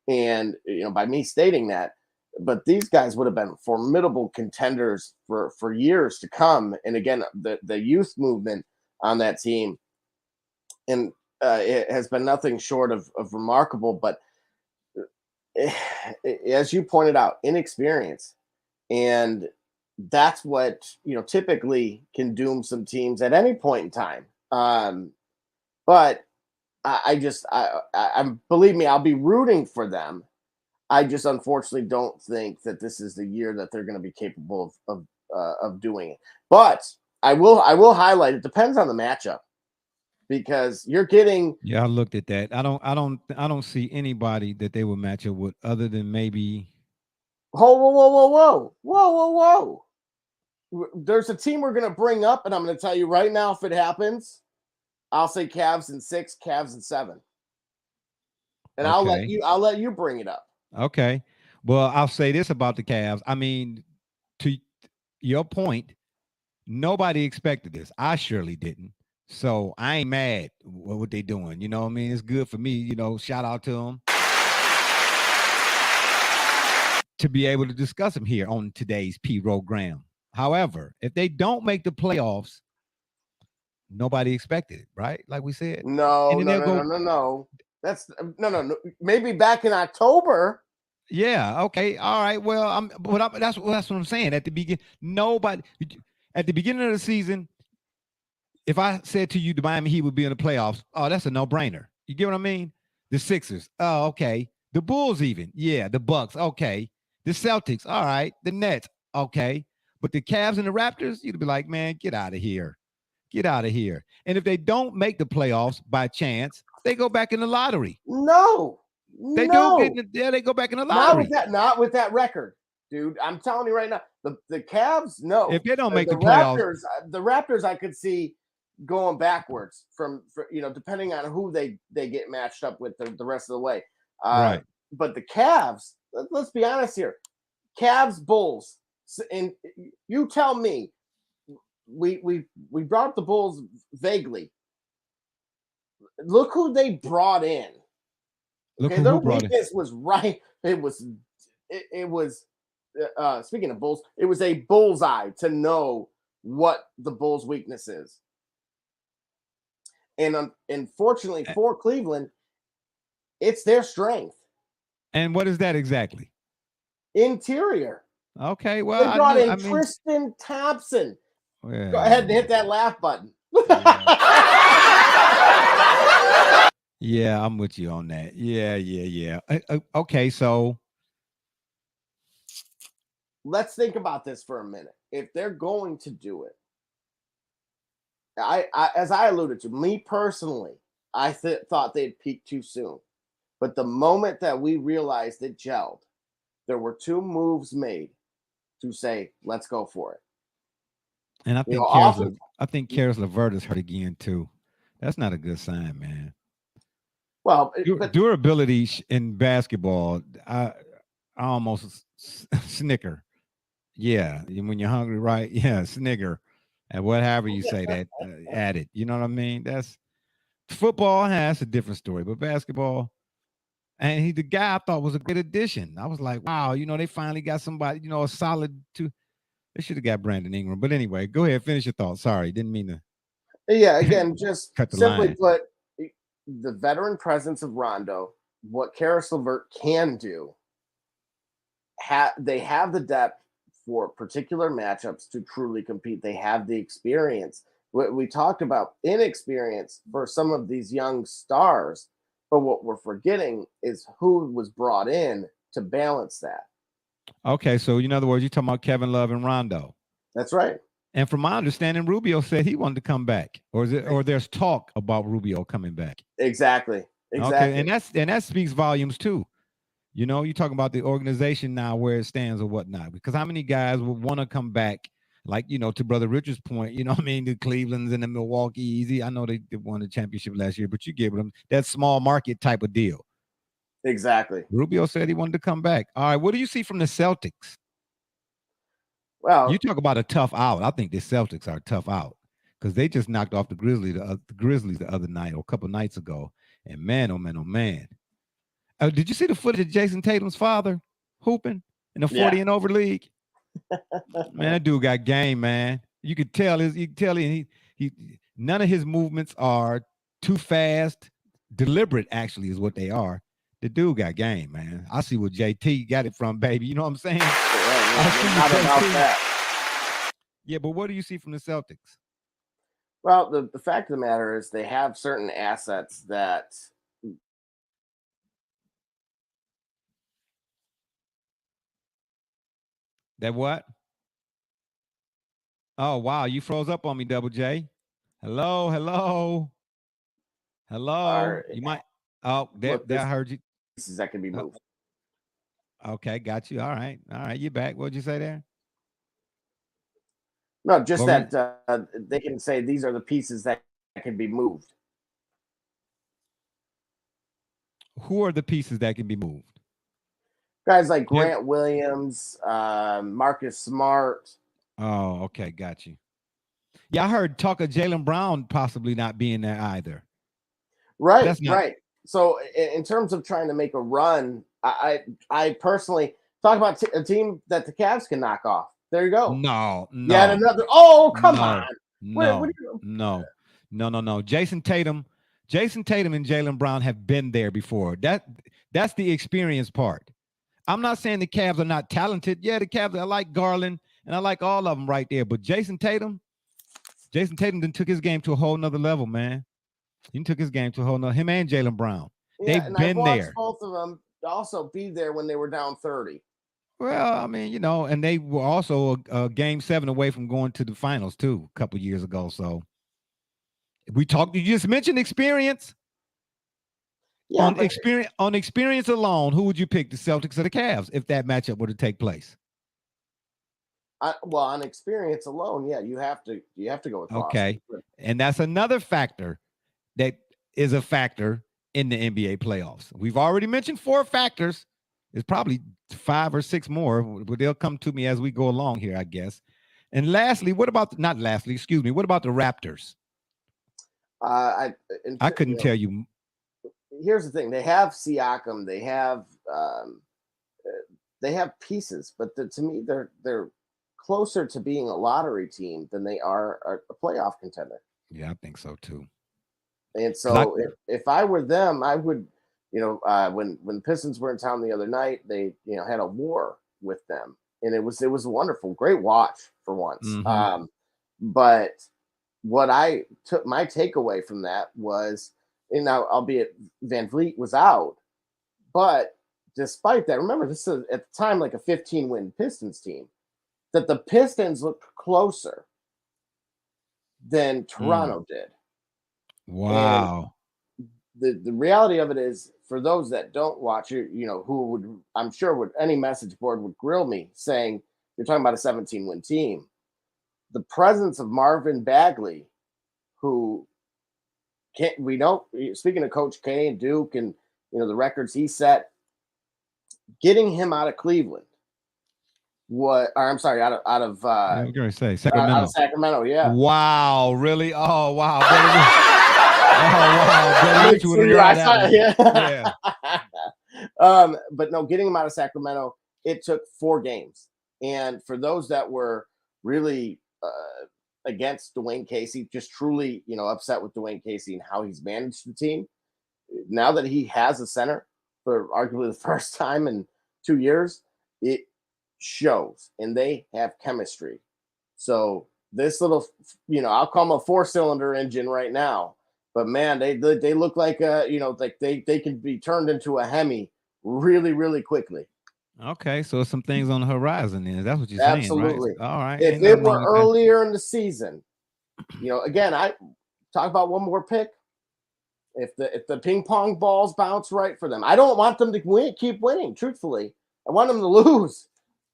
And, you know, by me stating that, but these guys would have been formidable contenders for years to come. And again, the youth movement on that team, and it has been nothing short of remarkable. But as you pointed out, inexperience, and that's what, you know, typically can doom some teams at any point in time. But I believe me, I'll be rooting for them. I just unfortunately don't think that this is the year that they're going to be capable of doing it. But I will highlight, it depends on the matchup, because you're getting. Yeah, I looked at that. I don't see anybody that they will match up with other than maybe. Whoa. There's a team we're going to bring up, and I'm going to tell you right now, if it happens, I'll say Cavs in 6, Cavs in 7. And okay. I'll let you bring it up. Okay. Well, I'll say this about the Cavs. I mean, to your point, nobody expected this. I surely didn't. So I ain't mad what they doing. You know what I mean? It's good for me. You know, shout out to them to be able to discuss them here on today's program. However, if they don't make the playoffs, nobody expected it, right? Like we said. No, And then no, they'll no, go- no, no, no. That's no. Maybe back in October. Yeah. Okay. All right. Well, that's what I'm saying. At the beginning, at the beginning of the season, if I said to you the Miami Heat would be in the playoffs, oh, that's a no-brainer. You get what I mean? The Sixers, oh, okay. The Bulls, even, yeah. The Bucks, okay. The Celtics, all right. The Nets, okay. But the Cavs and the Raptors, you'd be like, man, get out of here. Get out of here. And if they don't make the playoffs by chance, they go back in the lottery. No, They no. they go back in the lottery. Not with that record, dude. I'm telling you right now, the Cavs, no. If they don't make the playoffs, the Raptors, I could see going backwards from depending on who they get matched up with the rest of the way. Right. But the Cavs, let's be honest here, Cavs, Bulls, and you tell me, we brought up the Bulls vaguely. Look who they brought in. Look Okay, who their brought in. weakness was right. It was speaking of Bulls, it was a bullseye to know what the Bulls' weakness is. And unfortunately for Cleveland, it's their strength. And what is that exactly? Interior. Okay, well, They brought in Tristan Thompson. Well, go ahead and hit that laugh button. Yeah, I'm with you on that. Yeah. Okay, so let's think about this for a minute. If they're going to do it, I as I alluded to, me personally, I thought they'd peak too soon. But the moment that we realized it gelled, there were two moves made to say, let's go for it. And I think Karis LeVert is hurt again too. That's not a good sign, man. Well, durability in basketball, I almost snicker. Yeah, when you're hungry, right? Yeah, snigger, and whatever you say that at it. You know what I mean? That's football has a different story, but basketball. And the guy I thought was a great addition. I was like, wow, they finally got somebody, a solid two. They should have got Brandon Ingram. But anyway, go ahead, finish your thought. Sorry, didn't mean to. Yeah, again, just cut the simply line. put, the veteran presence of Rondo, what Karis LeVert can do, they have the depth for particular matchups to truly compete. They have the experience. We talked about inexperience for some of these young stars, but what we're forgetting is who was brought in to balance that. Okay, so in other words, you're talking about Kevin Love and Rondo. That's right. And from my understanding, Rubio said he wanted to come back, or there's talk about Rubio coming back. Exactly. Okay, and that speaks volumes too. You're talking about the organization now, where it stands or whatnot. Because how many guys would want to come back, like to Brother Richard's point? The Cleveland's and the Milwaukee easy. I know they won the championship last year, but you give them that small market type of deal. Exactly. Rubio said he wanted to come back. All right, what do you see from the Celtics? Well, you talk about a tough out. I think the Celtics are a tough out because they just knocked off the Grizzlies the other night or a couple nights ago. And man, oh man, oh man. Did you see the footage of Jason Tatum's father hooping in the 40 and over league? Man, that dude got game, man. You could tell he none of his movements are too fast. Deliberate, actually, is what they are. The dude got game, man. I see where JT got it from, baby. You know what I'm saying? Not about that. Yeah, but what do you see from the Celtics? Well, the fact of the matter is they have certain assets that what? Oh, wow. You froze up on me, Double J. Hello. You might. Oh, I heard you. Pieces that can be moved. Okay, got you. All right. You back. What'd you say there? No, just that they can say these are the pieces that can be moved. Who are the pieces that can be moved? Guys like Grant Williams, Marcus Smart. Oh, okay, got you. Yeah, I heard talk of Jaylen Brown possibly not being there either. Right. So in terms of trying to make a run, I personally talk about a team that the Cavs can knock off. There you go. No. Yet another. Oh, come on. No. Jason Tatum and Jaylen Brown have been there before. That's the experience part. I'm not saying the Cavs are not talented. Yeah, the Cavs, I like Garland and I like all of them right there. But Jason Tatum then took his game to a whole nother level, man. He took his game to a whole nother. Him and Jaylen Brown. Yeah, They've been there. Both of them also be there when they were down 30. Well, I mean, and they were also a game 7 away from going to the finals too a couple years ago. So you just mentioned experience. Yeah, on experience alone, who would you pick, the Celtics or the Cavs, if that matchup were to take place? On experience alone, yeah, you have to go with Boston. Okay, and that's another factor that is a factor in the NBA playoffs. We've already mentioned 4 factors. There's probably 5 or 6 more, but they'll come to me as we go along here, I guess. And lastly, what about the Raptors? I couldn't tell you. Here's the thing: they have Siakam, they have pieces, but to me, they're closer to being a lottery team than they are a playoff contender. Yeah, I think so too. And so, if I were them, I would, when the Pistons were in town the other night, they had a war with them, and it was wonderful, great watch for once. Mm-hmm. But what I took my takeaway from that was, albeit Van Vliet was out, but despite that, remember this is at the time like a 15-win Pistons team, that the Pistons looked closer than Toronto did. Wow. And the reality of it is, for those that don't watch it, who would, I'm sure any message board would grill me saying, you're talking about a 17-win team. The presence of Marvin Bagley, who speaking of Coach K and Duke and the records he set, getting him out of Cleveland. I'm going to say Sacramento. Out of Sacramento, yeah. Wow, really? Oh, wow. Yeah. But no, getting him out of Sacramento, it took 4 games. And for those that were really against Dwayne Casey, just truly, upset with Dwayne Casey and how he's managed the team, now that he has a center for arguably the first time in 2 years, it shows, and they have chemistry. So this little, I'll call them a 4-cylinder engine right now, but man, they look like like they can be turned into a Hemi really, really quickly. Okay, so some things on the horizon is that's what you're saying, absolutely. Right? All right. If it were earlier in the season, again, I talk about one more pick. If the ping pong balls bounce right for them, I don't want them to keep winning. Truthfully, I want them to lose.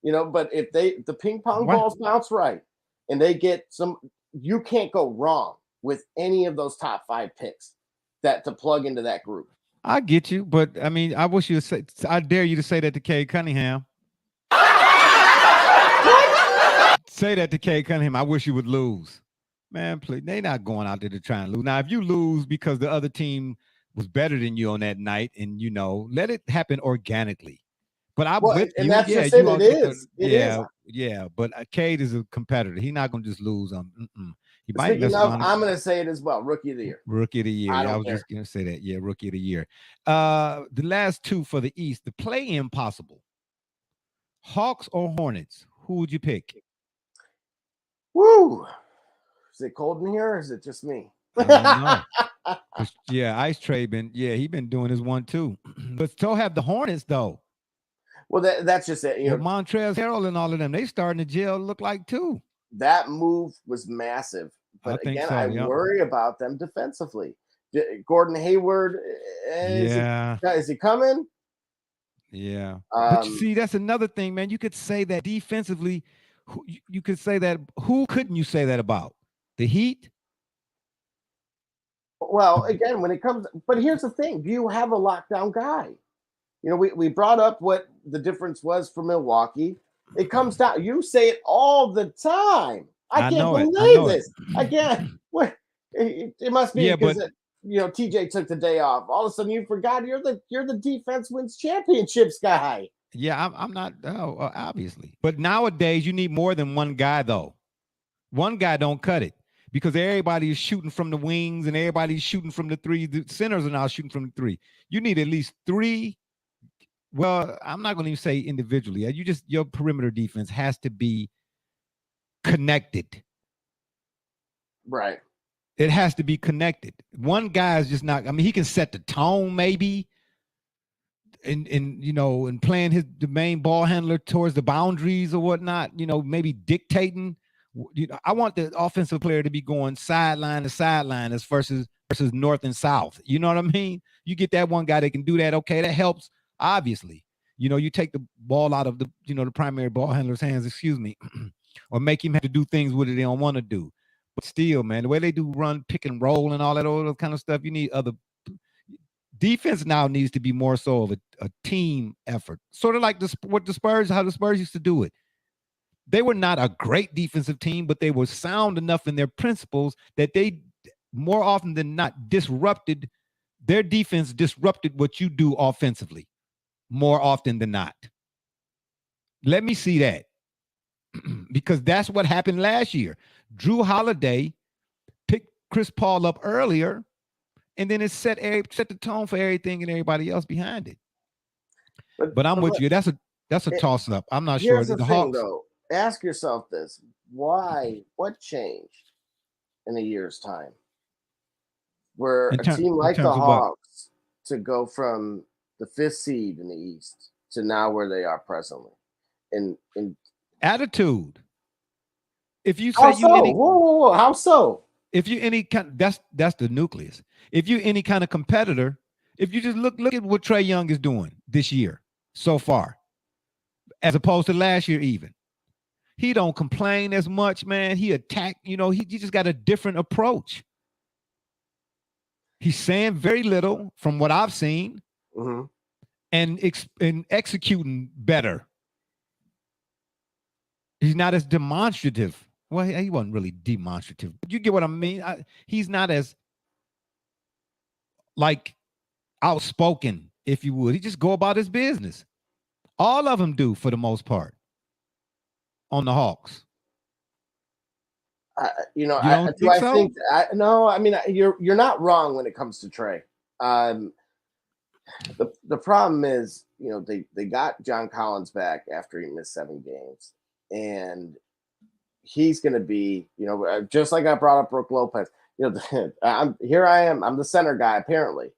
But if the ping pong balls bounce right and they get some, you can't go wrong with any of those top 5 picks to plug into that group. I get you, but I mean, I wish you would say, I dare you to say that to Cade Cunningham. Say that to Cade Cunningham. I wish you would lose. Man, please. They're not going out there to try and lose. Now, if you lose because the other team was better than you on that night, and let it happen organically. But that's just it. It is. Yeah. But Cade is a competitor. He's not going to just lose. Speaking of, I'm going to say it as well. Rookie of the year. Rookie of the year. I was just going to say that. Yeah, rookie of the year. The last 2 for the East, the play-in possible. Hawks or Hornets? Who would you pick? Woo! Is it cold in here, or is it just me? I don't know. Yeah, Ice Trey he been doing his one too. But still have the Hornets though. Well, that's just it. Montrezl Harrell and all of them, they starting to gel look like too. That move was massive. But I worry about them defensively. Gordon Hayward, is he coming? Yeah. But you see, that's another thing, man. You could say that defensively. You could say that. Who couldn't you say that about? The Heat? Well, again, when it comes, but here's the thing: do you have a lockdown guy? we brought up what the difference was for Milwaukee. It comes down. You say it all the time. I can't believe this. I can't. What? It must be because TJ took the day off. All of a sudden, you forgot you're the defense wins championships guy. Yeah, I'm not. Obviously, but nowadays you need more than one guy though. One guy don't cut it because everybody is shooting from the wings and everybody's shooting from the three. The centers are now shooting from the three. You need at least three. Well, I'm not going to even say individually. Your perimeter defense has to be connected. Right. It has to be connected. One guy is just not. I mean, he can set the tone maybe, and playing the main ball handler towards the boundaries or whatnot. Maybe dictating. I want the offensive player to be going sideline to sideline as versus north and south. You know what I mean? You get that one guy that can do that. Okay, that helps. Obviously, you take the ball out of the primary ball handler's hands. Excuse me, or make him have to do things with it they don't want to do. But still, man, the way they do run, pick and roll, and all that kind of stuff, you need other defense now needs to be more so of a team effort, sort of like how the Spurs used to do it. They were not a great defensive team, but they were sound enough in their principles that they more often than not their defense disrupted what you do offensively more often than not. Let me see that. Because that's what happened last year. Drew Holiday picked Chris Paul up earlier, and then it set the tone for everything and everybody else behind it. But I'm with you. That's a toss up. I'm not sure. Here's the thing, Hawks, though. Ask yourself this: why? What changed in a year's time? Where a team like the Hawks to go from the 5th seed in the East to now where they are presently, in attitude. If you say whoa, how so? If you any kind, that's the nucleus. If you any kind of competitor, if you just look at what Trae Young is doing this year so far, as opposed to last year, even he don't complain as much, man. He attack, he just got a different approach. He's saying very little from what I've seen, and executing better. He's not as demonstrative. Well, he wasn't really demonstrative. You get what I mean? He's not as outspoken, if you would. He just go about his business. All of them do for the most part on the Hawks. You're not wrong when it comes to Trae. The problem is, they got John Collins back after he missed 7 games, and he's going to be, just like I brought up Brook Lopez. I'm the center guy apparently,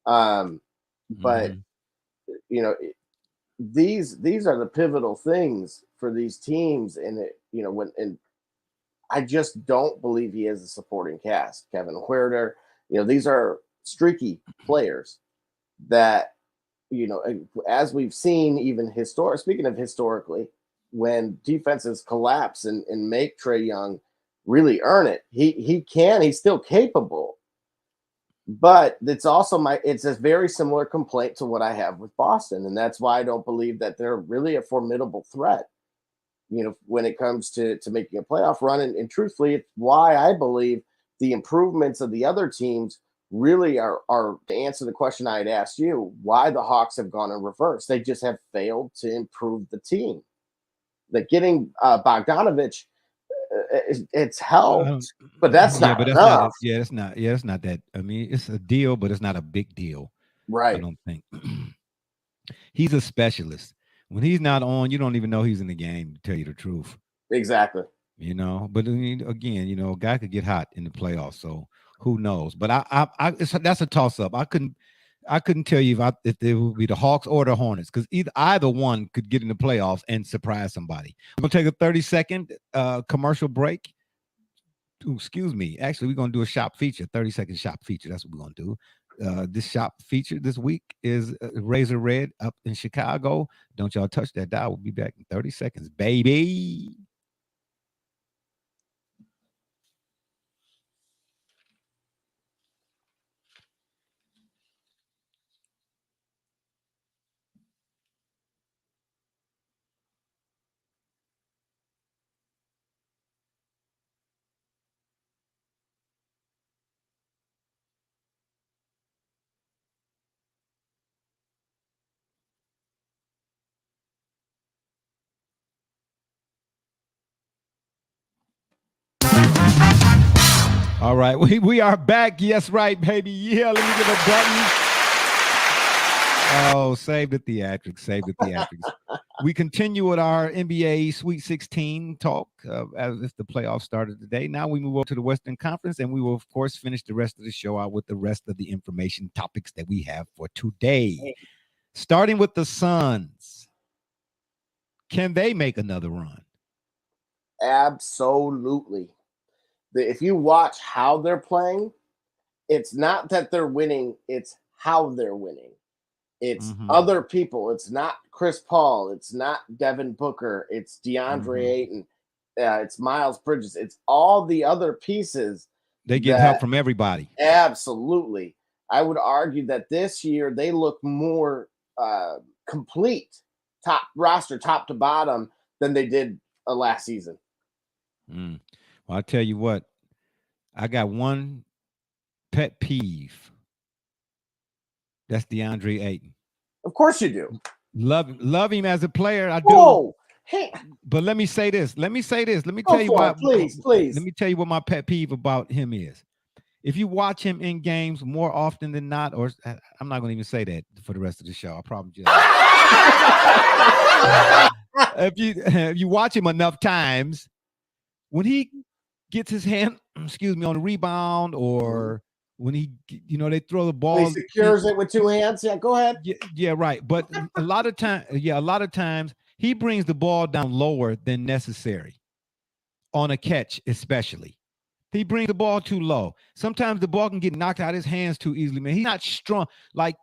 but these are the pivotal things for these teams, and I just don't believe he has a supporting cast. Kevin Huerter, these are streaky players that, as we've seen, even speaking of historically, when defenses collapse and make Trae Young really earn it, he's still capable. But it's also it's a very similar complaint to what I have with Boston, and that's why I don't believe that they're really a formidable threat, when it comes to making a playoff run. And truthfully, it's why I believe the improvements of the other teams really are to answer the question I had asked you, why the Hawks have gone in reverse. They just have failed to improve the team. That getting Bogdanovich, it's helped, but that's not enough. It's not that. I mean, it's a deal, but it's not a big deal. Right. I don't think. He's a specialist. When he's not on, you don't even know he's in the game, to tell you the truth. Exactly. But again, a guy could get hot in the playoffs, so who knows? But that's a toss-up. I couldn't tell you if it would be the Hawks or the Hornets, because either one could get in the playoffs and surprise somebody. We're going to take a 30-second commercial break. Excuse me. Actually, we're going to do a shop feature, 30-second shop feature. That's what we're going to do. This shop feature this week is Razor Red up in Chicago. Don't y'all touch that dial. We'll be back in 30 seconds, baby. All right, we are back. Yes, right, baby. Yeah, let me get a button. Oh, save the theatrics. Save the theatrics. We continue with our NBA Sweet 16 talk as if the playoffs started today. Now we move over to the Western Conference, and we will, of course, finish the rest of the show out with the rest of the information topics that we have for today. Starting with the Suns. Can they make another run? Absolutely. If you watch how they're playing, it's not that they're winning, it's how they're winning. It's other people. It's not Chris Paul. It's not Devin Booker. It's DeAndre Ayton. It's Miles Bridges. It's all the other pieces. They get help from everybody. Absolutely. I would argue that this year they look more complete, top roster, top to bottom, than they did last season. Well, I'll tell you what, I got one pet peeve. That's DeAndre Ayton. Of course you do. Love him as a player. I do. Whoa. Hey. But let me say this. Let me tell you why. Please. Let me tell you what my pet peeve about him is. If you watch him in games more often than not, or I'm not going to even say that for the rest of the show. I'll probably just if you watch him enough times, when he gets his hand, on the rebound, or when he, they throw the ball, he secures it with two hands. Yeah, go ahead. Yeah, right. But a lot of times he brings the ball down lower than necessary on a catch, especially. He brings the ball too low. Sometimes the ball can get knocked out of his hands too easily, man. He's not strong. Like,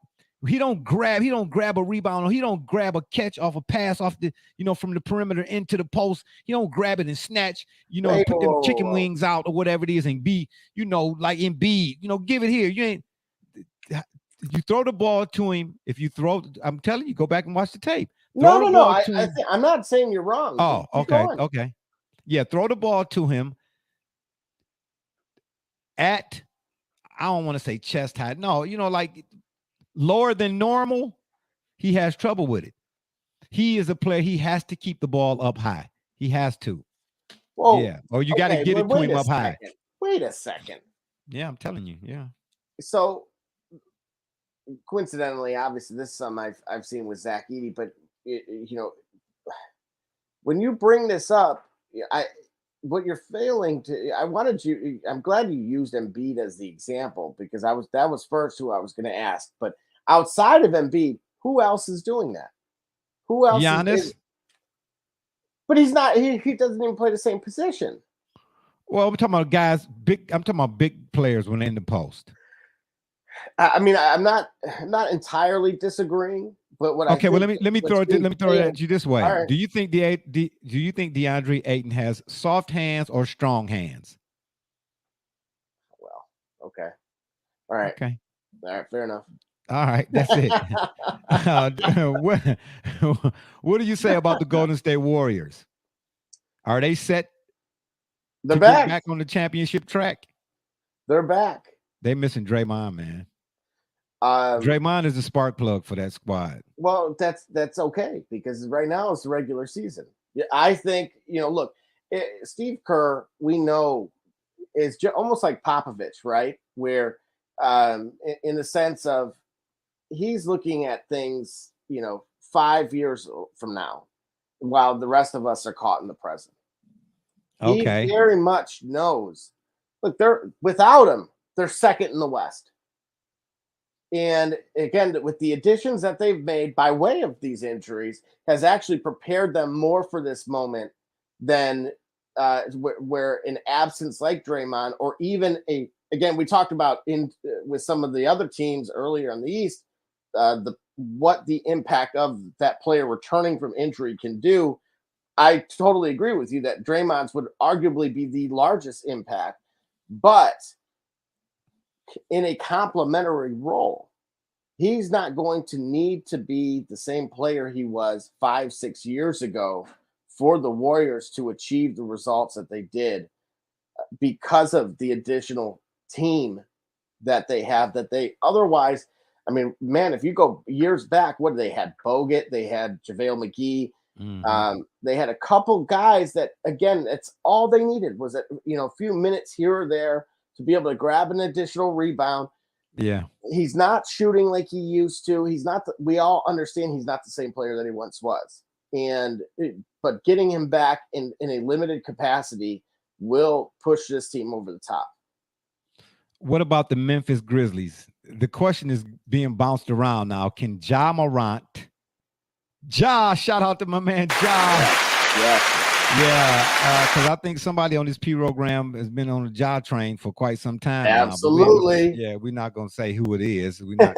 he don't grab a rebound, or he don't grab a catch off a pass off the, from the perimeter into the post. He don't grab it and snatch, put them chicken wings out or whatever it is and be, like Embiid, give it here. You throw the ball to him. If you throw, I'm telling you, go back and watch the tape. No. I'm not saying you're wrong. Oh, okay. Yeah, throw the ball to him at, I don't want to say chest high. No, like lower than normal, he has trouble with it. He is a player. He has to keep the ball up high. He has to. Whoa. Yeah. Or you got to get it to him up high. Wait a second. Yeah, I'm telling you. Yeah. So, coincidentally, obviously, this is something I've seen with Zach Edey, but when you bring this up, what you're failing to, I'm glad you used Embiid as the example, because that was first who I was going to ask. But outside of Embiid, who else is doing that? Who else? Giannis. But he's not. He doesn't even play the same position. Well, I'm talking about guys. I'm talking about big players when they're in the post. I mean, I'm not entirely disagreeing. But what? Okay, well, let me throw it at you this way. Right. Do you think DeAndre Ayton has soft hands or strong hands? Well, okay, all right, okay, all right, fair enough. All right, that's it. What do you say about the Golden State Warriors? Are they set? They're back. Back on the championship track. They're back. They missing Draymond, man. Draymond is the spark plug for that squad. Well, that's okay, because right now it's the regular season. I think, look, Steve Kerr, we know, is almost like Popovich, right? Where in the sense of he's looking at things, 5 years from now, while the rest of us are caught in the present. Okay. He very much knows. Look, without him, they're second in the West. And again, with the additions that they've made by way of these injuries, has actually prepared them more for this moment than where an absence like Draymond, or even again, we talked about with some of the other teams earlier in the East, what the impact of that player returning from injury can do. I totally agree with you that Draymond's would arguably be the largest impact, but in a complementary role. He's not going to need to be the same player he was 5-6 years ago for the Warriors to achieve the results that they did, because of the additional team that they have, that they otherwise, I mean, man, if you go years back, what they had? Bogut, they had JaVale McGee. They had a couple guys that, again, it's all they needed was a few minutes here or there to be able to grab an additional rebound. Yeah. He's not shooting like he used to. He's not. We all understand he's not the same player that he once was. But getting him back in a limited capacity will push this team over the top. What about the Memphis Grizzlies? The question is being bounced around now. Can Ja Morant, shout out to my man Ja. Yes. Yeah, because I think somebody on this program has been on the Ja train for quite some time. Absolutely. We're not going to say who it is. We know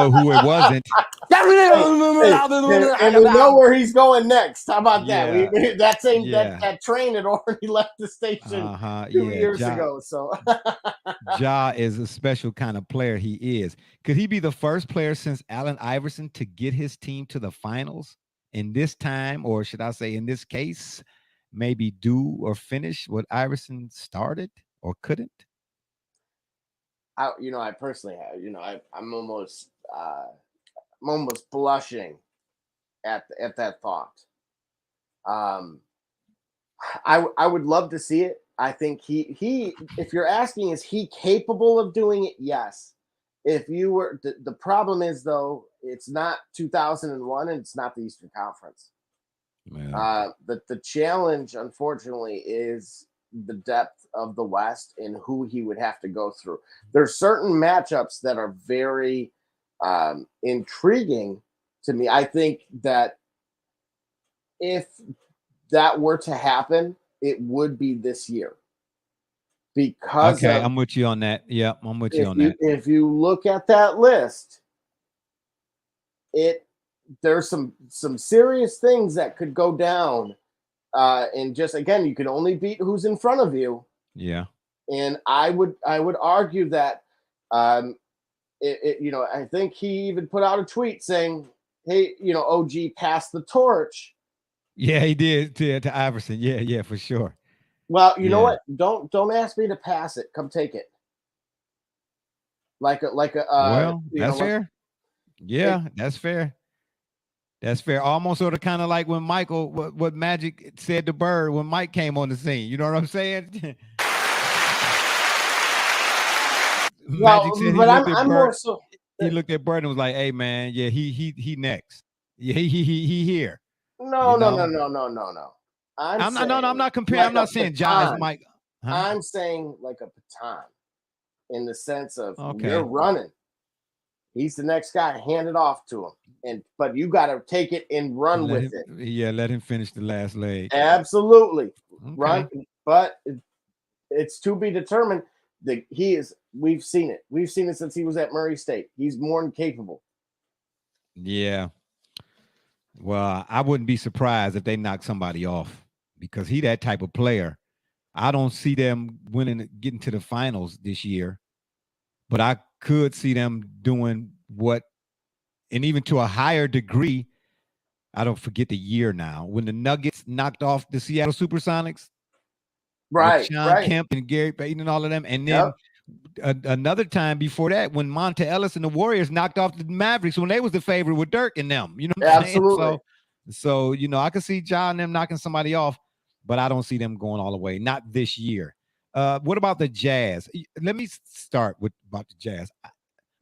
who it wasn't. And we know where he's going next. How about that? Yeah. That train had already left the station 2 years ago. So Ja is a special kind of player. He is. Could he be the first player since Allen Iverson to get his team to the finals in this time, or should I say in this case, maybe do or finish what Iverson started or couldn't? I personally have, I'm almost blushing at that thought. I would love to see it. I think he if you're asking, is he capable of doing it? Yes. If you were, the problem is though, it's not 2001 and it's not the Eastern Conference. The challenge, unfortunately, is the depth of the West and who he would have to go through. There's certain matchups that are very intriguing to me. I think that if that were to happen, it would be this year. Because I'm with you on that. Yeah, I'm with you on that. If you look at that list, there's some serious things that could go down. And just again, you can only beat who's in front of you. Yeah. And I would argue that I think he even put out a tweet saying, "Hey, OG passed the torch." Yeah, he did to Iverson. Yeah, for sure. Well, you know what? Don't ask me to pass it. Come take it. That's fair. Yeah, that's fair. That's fair. Almost sort of kind of like when Michael, what Magic said to Bird when Mike came on the scene. You know what I'm saying? Well, but I'm more so. He looked at Bird and was like, "Hey, man, yeah, he next. Yeah, he here." No. I'm not comparing. I'm not saying Ja is Mike. Huh? I'm saying like a baton, in the sense of you're running. He's the next guy. Hand it off to him, but you got to take it and run with it. Yeah, let him finish the last leg. Absolutely, run. But it's to be determined. We've seen it. We've seen it since he was at Murray State. He's more than capable. Yeah. Well, I wouldn't be surprised if they knock somebody off because he that type of player. I don't see them getting to the finals this year, but I could see them doing and even to a higher degree. I don't forget the year now when the Nuggets knocked off the Seattle Supersonics. Right. Sean Kemp and Gary Payton and all of them. And then another time before that, when Monta Ellis and the Warriors knocked off the Mavericks when they was the favorite with Dirk and them. You know what I'm saying? So I can see Ja and them knocking somebody off, but I don't see them going all the way. Not this year. What about the Jazz? Let me start about the Jazz.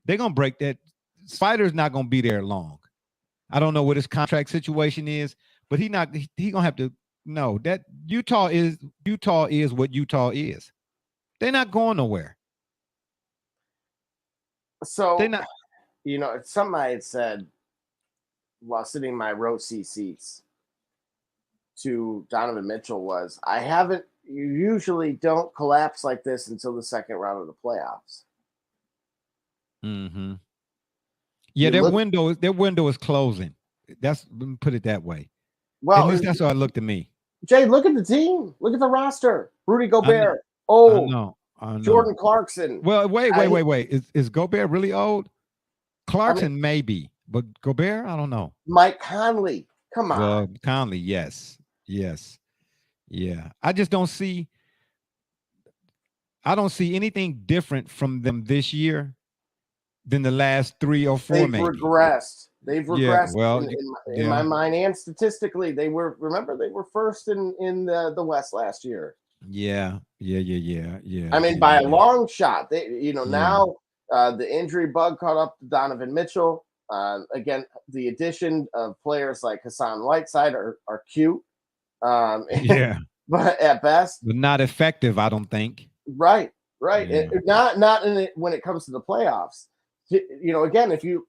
They're going to break that. Spider's not going to be there long. I don't know what his contract situation is, but he going to have to know that Utah is what Utah is. They're not going nowhere. So they're not. Something I had said while sitting in my row C seats to Donovan Mitchell was, you usually don't collapse like this until the second round of the playoffs. Mm-hmm. Yeah, their window is closing. Let me put it that way. Well, at least that's how it looked to me. Jay, look at the team. Look at the roster. Rudy Gobert. I know. Jordan Clarkson. Well, wait. Is Gobert really old? Clarkson maybe, but Gobert, I don't know. Mike Conley. Come on. Well, Conley, yes. Yeah. I just don't see anything different from them this year than the last 3 or 4 maybe. They've regressed. Well, in my mind, and statistically, they were first in the West last year. Yeah. I mean, Yeah. by a long shot. They, Yeah. now the injury bug caught up to Donovan Mitchell. Again, the addition of players like Hassan Whiteside are cute, Yeah. but at best, But not effective, I don't think. right. Yeah. Not in it when it comes to the playoffs. Again, if you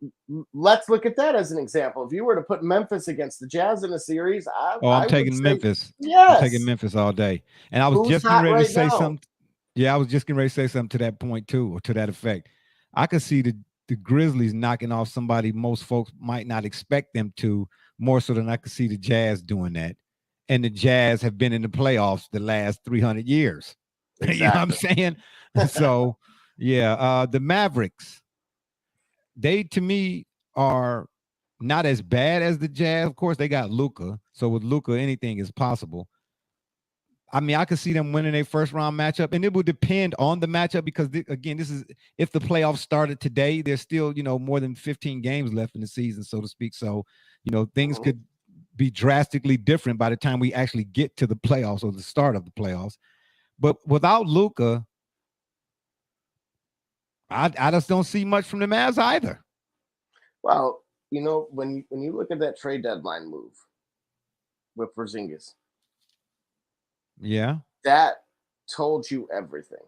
let's look at that as an example. If you were to put Memphis against the Jazz in a series, Oh, I'm I would taking say Memphis. I'm yes. taking Memphis all day. And I was Who's just getting hot ready right to say now? something. Yeah, I was just getting ready to say something to that point too, or to that effect. I could see the Grizzlies knocking off somebody most folks might not expect them to, more so than I could see the Jazz doing that. And the Jazz have been in the playoffs the last 300 years. Exactly. You know what I'm saying? So, yeah, the Mavericks, they to me are not as bad as the Jazz. Of course, they got Luka. So with Luka, anything is possible. I mean, I could see them winning a first round matchup, and it would depend on the matchup because, again, this is if the playoffs started today, there's still, more than 15 games left in the season, so to speak. So, things could be drastically different by the time we actually get to the playoffs or the start of the playoffs. But without Luka, I just don't see much from the Mavs either. Well, when you look at that trade deadline move with Porzingis, Yeah. that told you everything.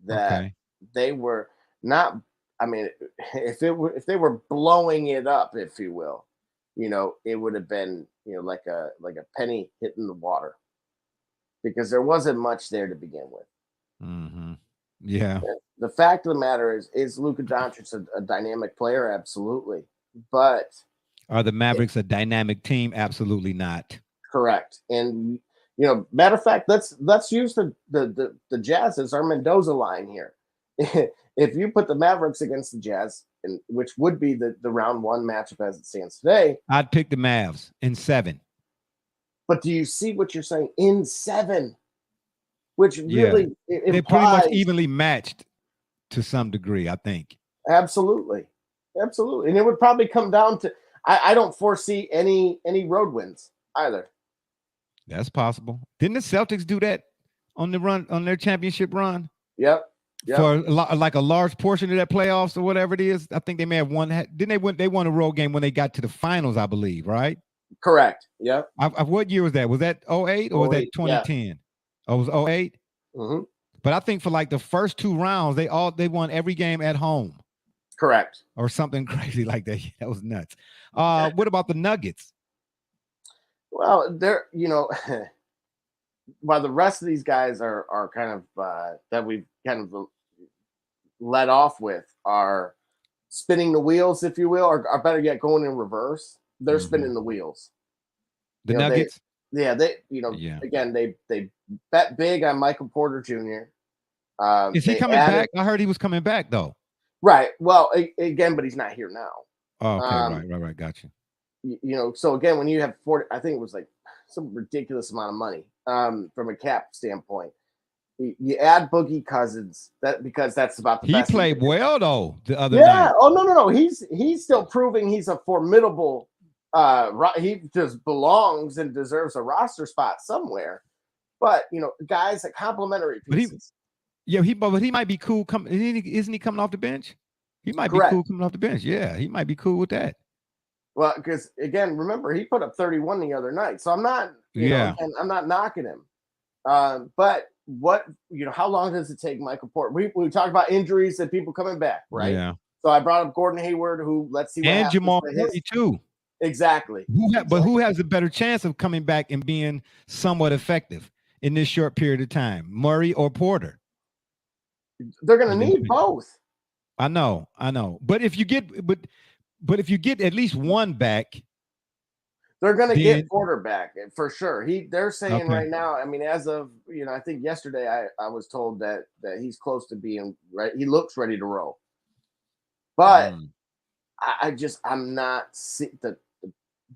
That they were not. I mean, if they were blowing it up, if you will, it would have been like a penny hitting the water, because there wasn't much there to begin with. Mm-hmm. Yeah. The fact of the matter is Luka Doncic a dynamic player? Absolutely. But are the Mavericks a dynamic team? Absolutely not. Correct. And matter of fact, let's use the Jazz as our Mendoza line here. If you put the Mavericks against the Jazz, which would be the round one matchup as it stands today, I'd pick the Mavs in 7. But do you see what you're saying in 7? Which really they're pretty much evenly matched to some degree, I think. Absolutely. And it would probably come down to I don't foresee any road wins either. That's possible. Didn't the Celtics do that on their championship run? Yep. For like a large portion of that playoffs or whatever it is. I think they may have won. Didn't they won a road game when they got to the finals, I believe, right? Correct. Yep. What year was that? Was that 08 or was that 2010? Yeah. Oh, it was 08? Mm-hmm. But I think for like the first 2 rounds, they won every game at home. Correct. Or something crazy like that. That was nuts. What about the Nuggets? Well, they're, while the rest of these guys are kind of that we've kind of let off with are spinning the wheels, if you will, or better yet, going in reverse. They're spinning the wheels. The Nuggets? Again, they bet big on Michael Porter Jr. Is he coming back? I heard he was coming back though. Right. Well, again, but he's not here now. Oh, okay. Right. Got you. So again, when you have 40, I think it was like some ridiculous amount of money from a cap standpoint. You add Boogie Cousins because that's about the best. He played well though the other night. Yeah. Oh no. He's still proving he's a formidable. He just belongs and deserves a roster spot somewhere. But guys that complementary pieces. But he might be cool. Isn't he coming off the bench? He might be cool coming off the bench. Yeah, he might be cool with that. Well, because again, remember he put up 31 the other night, so I'm not. I'm not knocking him. But what how long does it take Michael Porter? We talked about injuries and people coming back, right? Yeah. So I brought up Gordon Hayward, who let's see what happens. And Jamal Murray too. Exactly. But who has a better chance of coming back and being somewhat effective in this short period of time, Murray or Porter? They're going to need both. I know. But if you get at least one back, they're going to get Porter back for sure. They're saying right now. I mean, as of I think yesterday I was told that he's close to being right. He looks ready to roll. But I'm not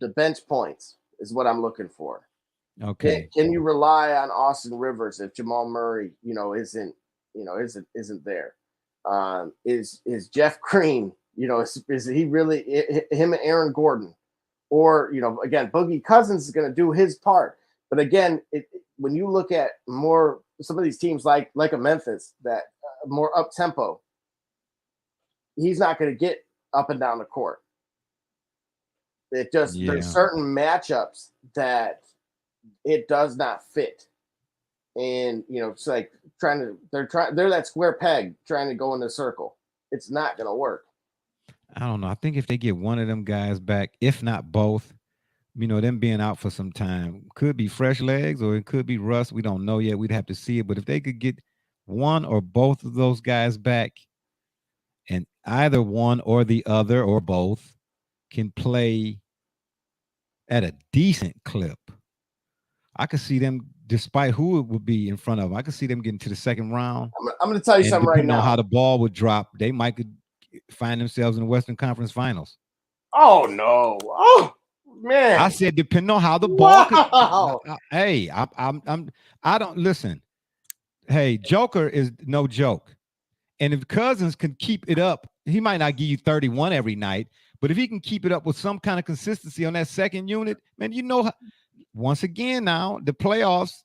the bench points is what I'm looking for. Okay. Can you rely on Austin Rivers if Jamal Murray isn't there? Is Jeff Green, is he really him and Aaron Gordon? Or, again, Boogie Cousins is going to do his part. But again, when you look at more some of these teams like a Memphis that more up tempo, he's not going to get up and down the court. It just there's certain matchups that it does not fit, and it's like they're that square peg trying to go in the circle. It's not going to work. I don't know. I think if they get one of them guys back, if not both, them being out for some time, could be fresh legs or it could be rust. We don't know yet. We'd have to see it. But if they could get one or both of those guys back, and either one or the other or both can play at a decent clip, I could see them, despite who it would be in front of them, I could see them getting to the second round. I'm going to tell you something right now. Depending on how the ball would drop, they might could find themselves in the Western Conference Finals. Oh, no. Oh, man. I said, depending on how the ball wow. Hey, I don't listen. Hey, Joker is no joke. And if Cousins can keep it up, he might not give you 31 every night, but if he can keep it up with some kind of consistency on that second unit, man, once again now, the playoffs,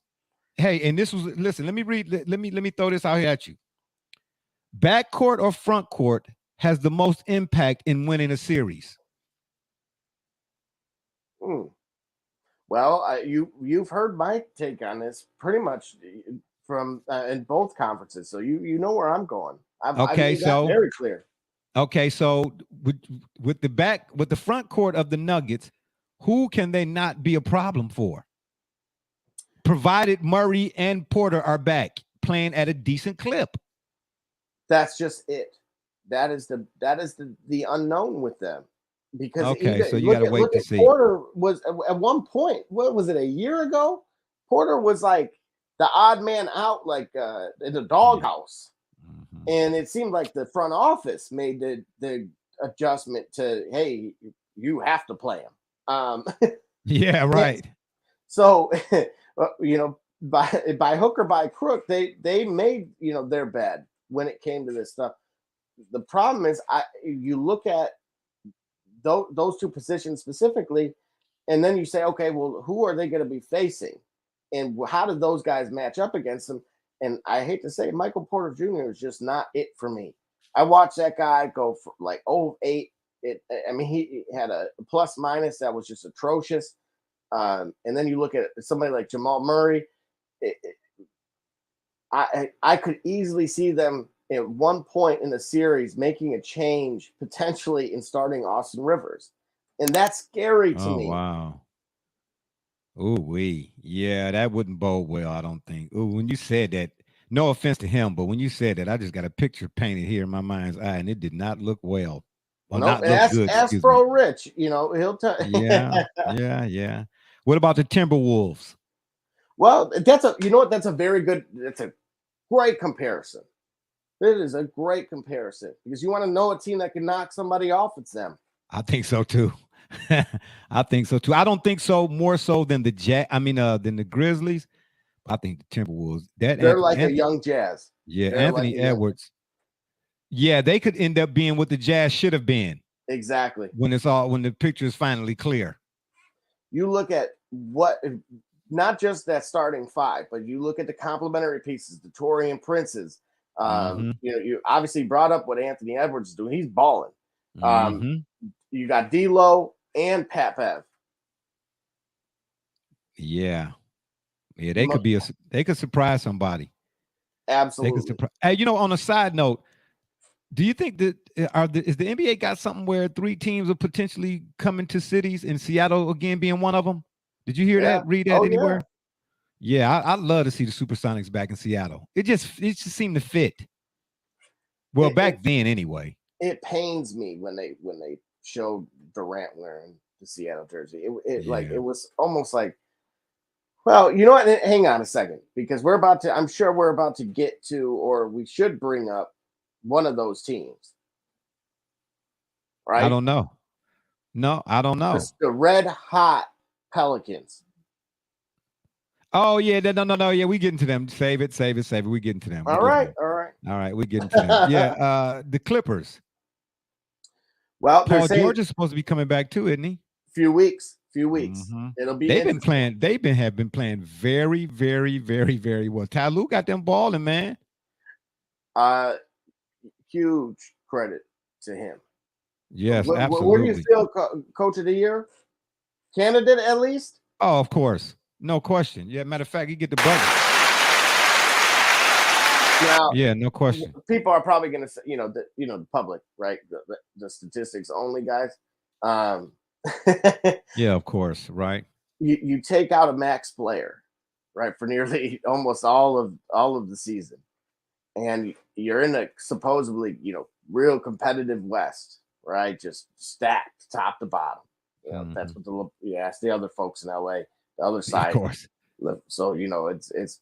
hey, and this was, listen, let me throw this out here at you. Backcourt or frontcourt has the most impact in winning a series? Well, you've heard my take on this pretty much from in both conferences, so you know where I'm going. I've made that very clear. Okay, so with the front court of the Nuggets, who can they not be a problem for? Provided Murray and Porter are back playing at a decent clip. That's just it. That is the unknown with them. Because so you got to wait to see. Porter was at one point, what was it, a year ago? Porter was like the odd man out, like in the doghouse. Mm-hmm. And it seemed like the front office made the adjustment to, hey, you have to play him. Yeah, right. So, by hook or by crook, they made their bed when it came to this stuff. The problem is, you look at those two positions specifically, and then you say, okay, well, who are they going to be facing, and how did those guys match up against them? And I hate to say, Michael Porter Jr. is just not it for me. I watched that guy go for like 0-8. He had a plus minus that was just atrocious. And then you look at somebody like Jamal Murray. I could easily see them at one point in the series making a change, potentially in starting Austin Rivers. And that's scary to me. Wow. Ooh, yeah, that wouldn't bode well, I don't think. Ooh, when you said that, no offense to him, but when you said that, I just got a picture painted here in my mind's eye, and it did not look well. Well, not look good. Ask Bro Rich, he'll tell. Yeah. What about the Timberwolves? Well, that's a great comparison. It is a great comparison because you want to know a team that can knock somebody off. It's them. I think so too. I think so too. I don't think so more so than than the Grizzlies. I think the Timberwolves. They're like a young Jazz. Yeah, Anthony Edwards. Yeah, they could end up being what the Jazz should have been. Exactly. When the picture is finally clear. You look at not just that starting five, but you look at the complementary pieces, the Taurean Princes. You obviously brought up what Anthony Edwards is doing. He's balling. You got D'Lo and Pat Bev. Yeah, they could surprise somebody. Absolutely. Hey, on a side note, do you think that is the NBA got something where 3 teams are potentially coming to cities, and Seattle again being one of them? Did you hear that? Read that anywhere? Yeah, I'd love to see the Supersonics back in Seattle. It just seemed to fit. Well, back then anyway. It pains me when they showed Durant wearing the Seattle jersey. It was almost like, well, you know what? Hang on a second, because I'm sure we're about to get to, or we should bring up one of those teams. Right? I don't know. No, I don't know. It's the red hot Pelicans. Oh yeah, no. Yeah, we getting to them. Save it. We getting to them. All right. We getting to them. Yeah, the Clippers. Well, Paul George is supposed to be coming back too, isn't he? Few weeks. few weeks. It'll be. They've been playing. Have been playing very, very, very, very well. Ty Lue got them balling, man. Huge credit to him. Yes, absolutely. Where do you feel coach of the year candidate at least? Oh, of course, no question. Yeah, matter of fact, he get the buzzer. Now, yeah, no question. People are probably going to say, the public, right? The statistics only guys. Yeah, of course, right. You take out a max player, right, for nearly almost all of the season, and you're in a supposedly real competitive West, right? Just stacked top to bottom. That's what ask the other folks in LA, the other side, of course. So it's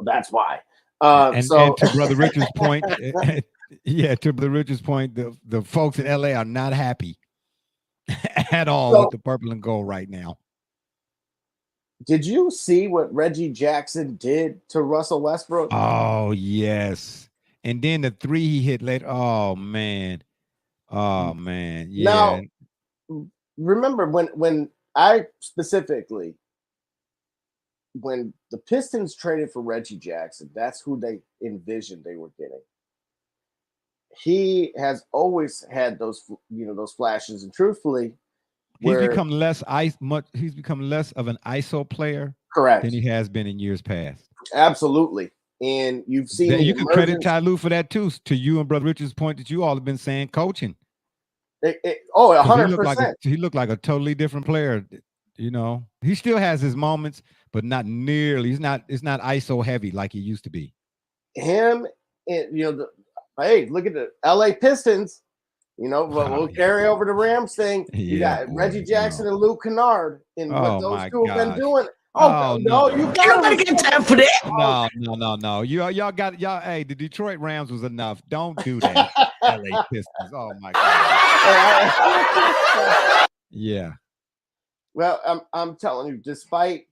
that's why. And to Brother Richard's point, to Brother Richard's point, the folks in LA are not happy at all with the purple and gold right now. Did you see what Reggie Jackson did to Russell Westbrook? Oh, yes. And then the 3 he hit later. Oh, man. Yeah. Now, remember when I specifically, when the Pistons traded for Reggie Jackson, that's who they envisioned they were getting. He has always had those flashes, and truthfully, he's become less he's become less of an ISO player, correct, than he has been in years past. Absolutely. And you've seen you can credit Ty Lue for that too. To you and Brother Richard's point that you all have been saying, coaching. 100%. He looked like a totally different player. He still has his moments, but not nearly. It's not ISO heavy like he used to be. Him, and hey, look at the LA Pistons. We'll carry over the Rams thing. You got Reggie Jackson and Luke Kennard, and what those two have been doing. No, you gotta get time for that. No. Y'all got y'all. Hey, the Detroit Rams was enough. Don't do that. LA Pistons. Oh my God. Yeah. Well, I'm telling you, despite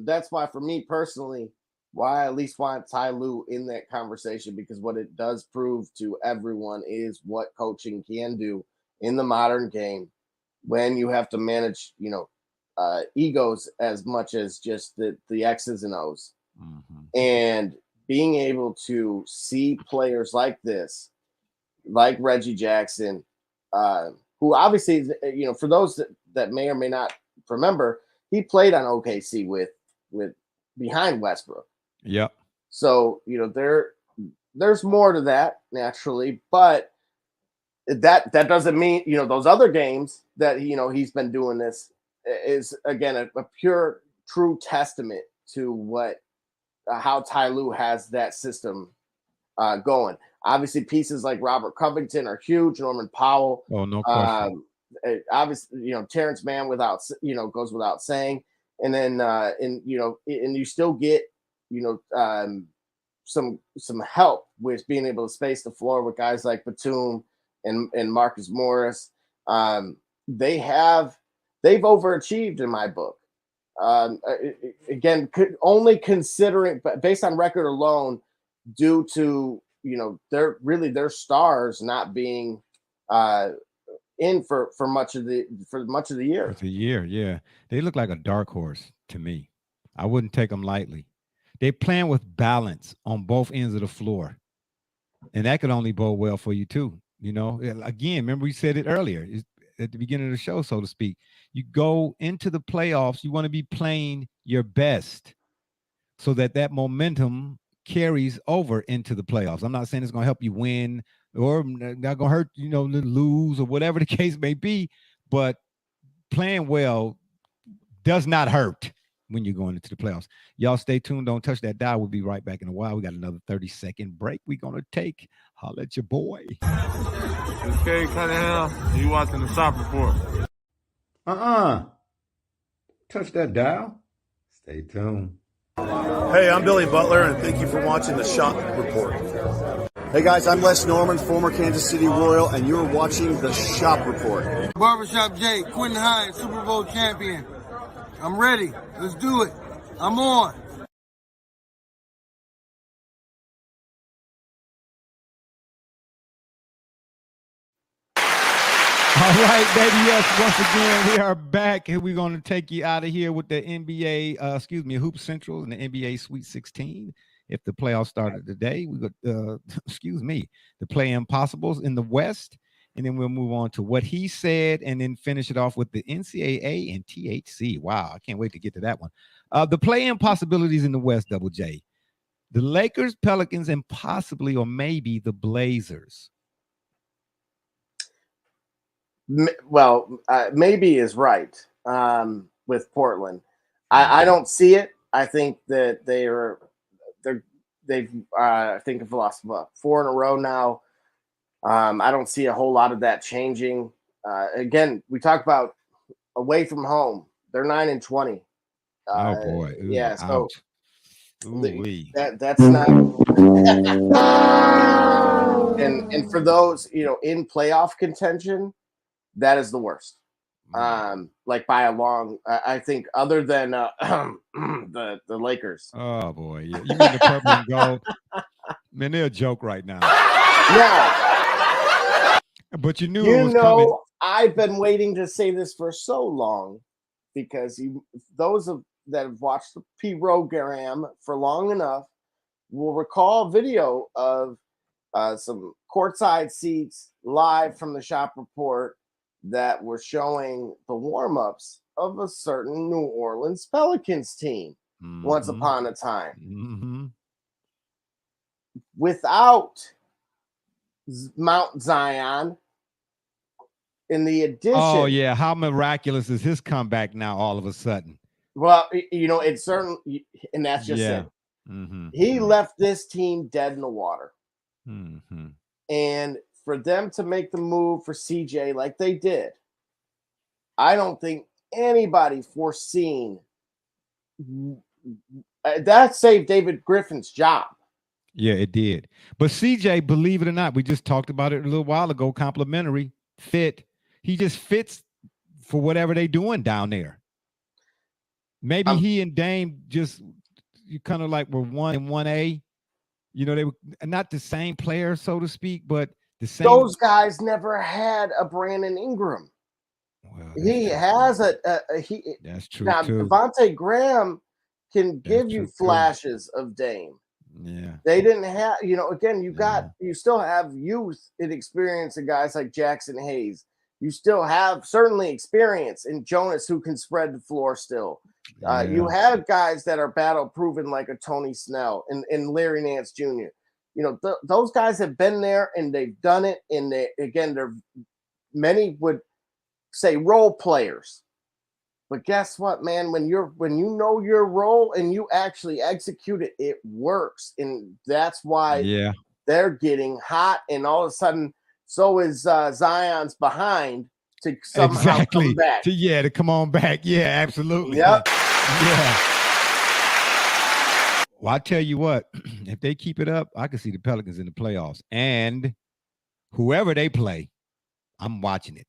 that's why for me personally, why I at least want Ty Lue in that conversation, because what it does prove to everyone is what coaching can do in the modern game when you have to manage, egos as much as just the X's and O's. And being able to see players like this, like Reggie Jackson, who obviously, for those that may or may not remember, he played on OKC with behind Westbrook. Yep. So, there's more to that naturally, but that doesn't mean, those other games that, he's been doing this is again, a pure true testament to how Ty Lue has that system going. Obviously pieces like Robert Covington are huge. Norman Powell. Oh, no question. Obviously, Terrence Mann goes without saying. And then, and you still get, some help with being able to space the floor with guys like Batum and Marcus Morris. They've overachieved in my book. Again, only considering, but based on record alone, due to their stars not being in for much of the year. For the year, yeah, they look like a dark horse to me. I wouldn't take them lightly. They're playing with balance on both ends of the floor, and that could only bode well for you too. Again, remember we said it earlier at the beginning of the show, so to speak. You go into the playoffs, you want to be playing your best, so that momentum carries over into the playoffs. I'm not saying it's going to help you win or not going to hurt, lose or whatever the case may be, but playing well does not hurt when you're going into the playoffs. Y'all stay tuned. Don't touch that dial. We'll be right back in a while. We got another 30-second break we're going to take. Holla at your boy. Okay, Cunningham, you watching the Shop Report. Touch that dial. Stay tuned. Hey, I'm Billy Butler, and thank you for watching the Shop Report. Hey guys, I'm Les Norman, former Kansas City Royal, and you're watching the Shop Report. Barbershop Jay, Quentin Hines, Super Bowl champion. I'm ready. Let's do it. I'm on. All right, baby. Yes, once again, we are back, and we're going to take you out of here with the NBA, Hoop Central and the NBA Sweet 16. If the playoffs started today, we got, the play-in possibles in the West, and then we'll move on to what he said, and then finish it off with the NCAA and THC. Wow, I can't wait to get to that one. The play-in possibilities in the West, Double J. The Lakers, Pelicans, and possibly or maybe the Blazers. Well, maybe is right with Portland. I don't see it. I think that they've I think have lost 4 in a row now. I don't see a whole lot of that changing. Again, we talk about away from home. They're 9-20. Oh boy! Ooh, yeah. So that's not. and for those in playoff contention, that is the worst. Like by a long. I think other than the Lakers. Oh boy! Yeah. You mean the purple and gold? Man, they're a joke right now. Yeah. But you knew it was coming. I've been waiting to say this for so long because those that have watched the program for long enough will recall a video of some courtside seats live from the Shop Report that were showing the warm-ups of a certain New Orleans Pelicans team once upon a time. Without Mount Zion, in the addition. Oh yeah, how miraculous is his comeback now? All of a sudden. Well, it's certainly, and that's just it. He left this team dead in the water, and for them to make the move for CJ like they did, I don't think anybody foreseen that saved David Griffin's job. Yeah, it did. But CJ, believe it or not, we just talked about it a little while ago. Complimentary fit. He just fits for whatever they doing down there. Maybe he and Dame just kind of like were 1 and 1A. They were not the same player, so to speak, but the same. Those guys never had a Brandon Ingram. Well, he has he. That's true. Now, too. Devontae Graham can give you flashes of Dame. Yeah. They didn't have, again, you still have youth and experience in guys like Jackson Hayes. You still have certainly experience in Jonas who can spread the floor still. You have guys that are battle proven like a Tony Snell and Larry Nance Jr. Those guys have been there and they've done it. And they're many would say role players. But guess what, man? When you know your role and you actually execute it, it works. And that's why they're getting hot. And all of a sudden, so is Zion's behind to somehow come back. To come on back. Yeah, absolutely. Yep. Yeah. Well, I tell you what, if they keep it up, I can see the Pelicans in the playoffs. And whoever they play, I'm watching it.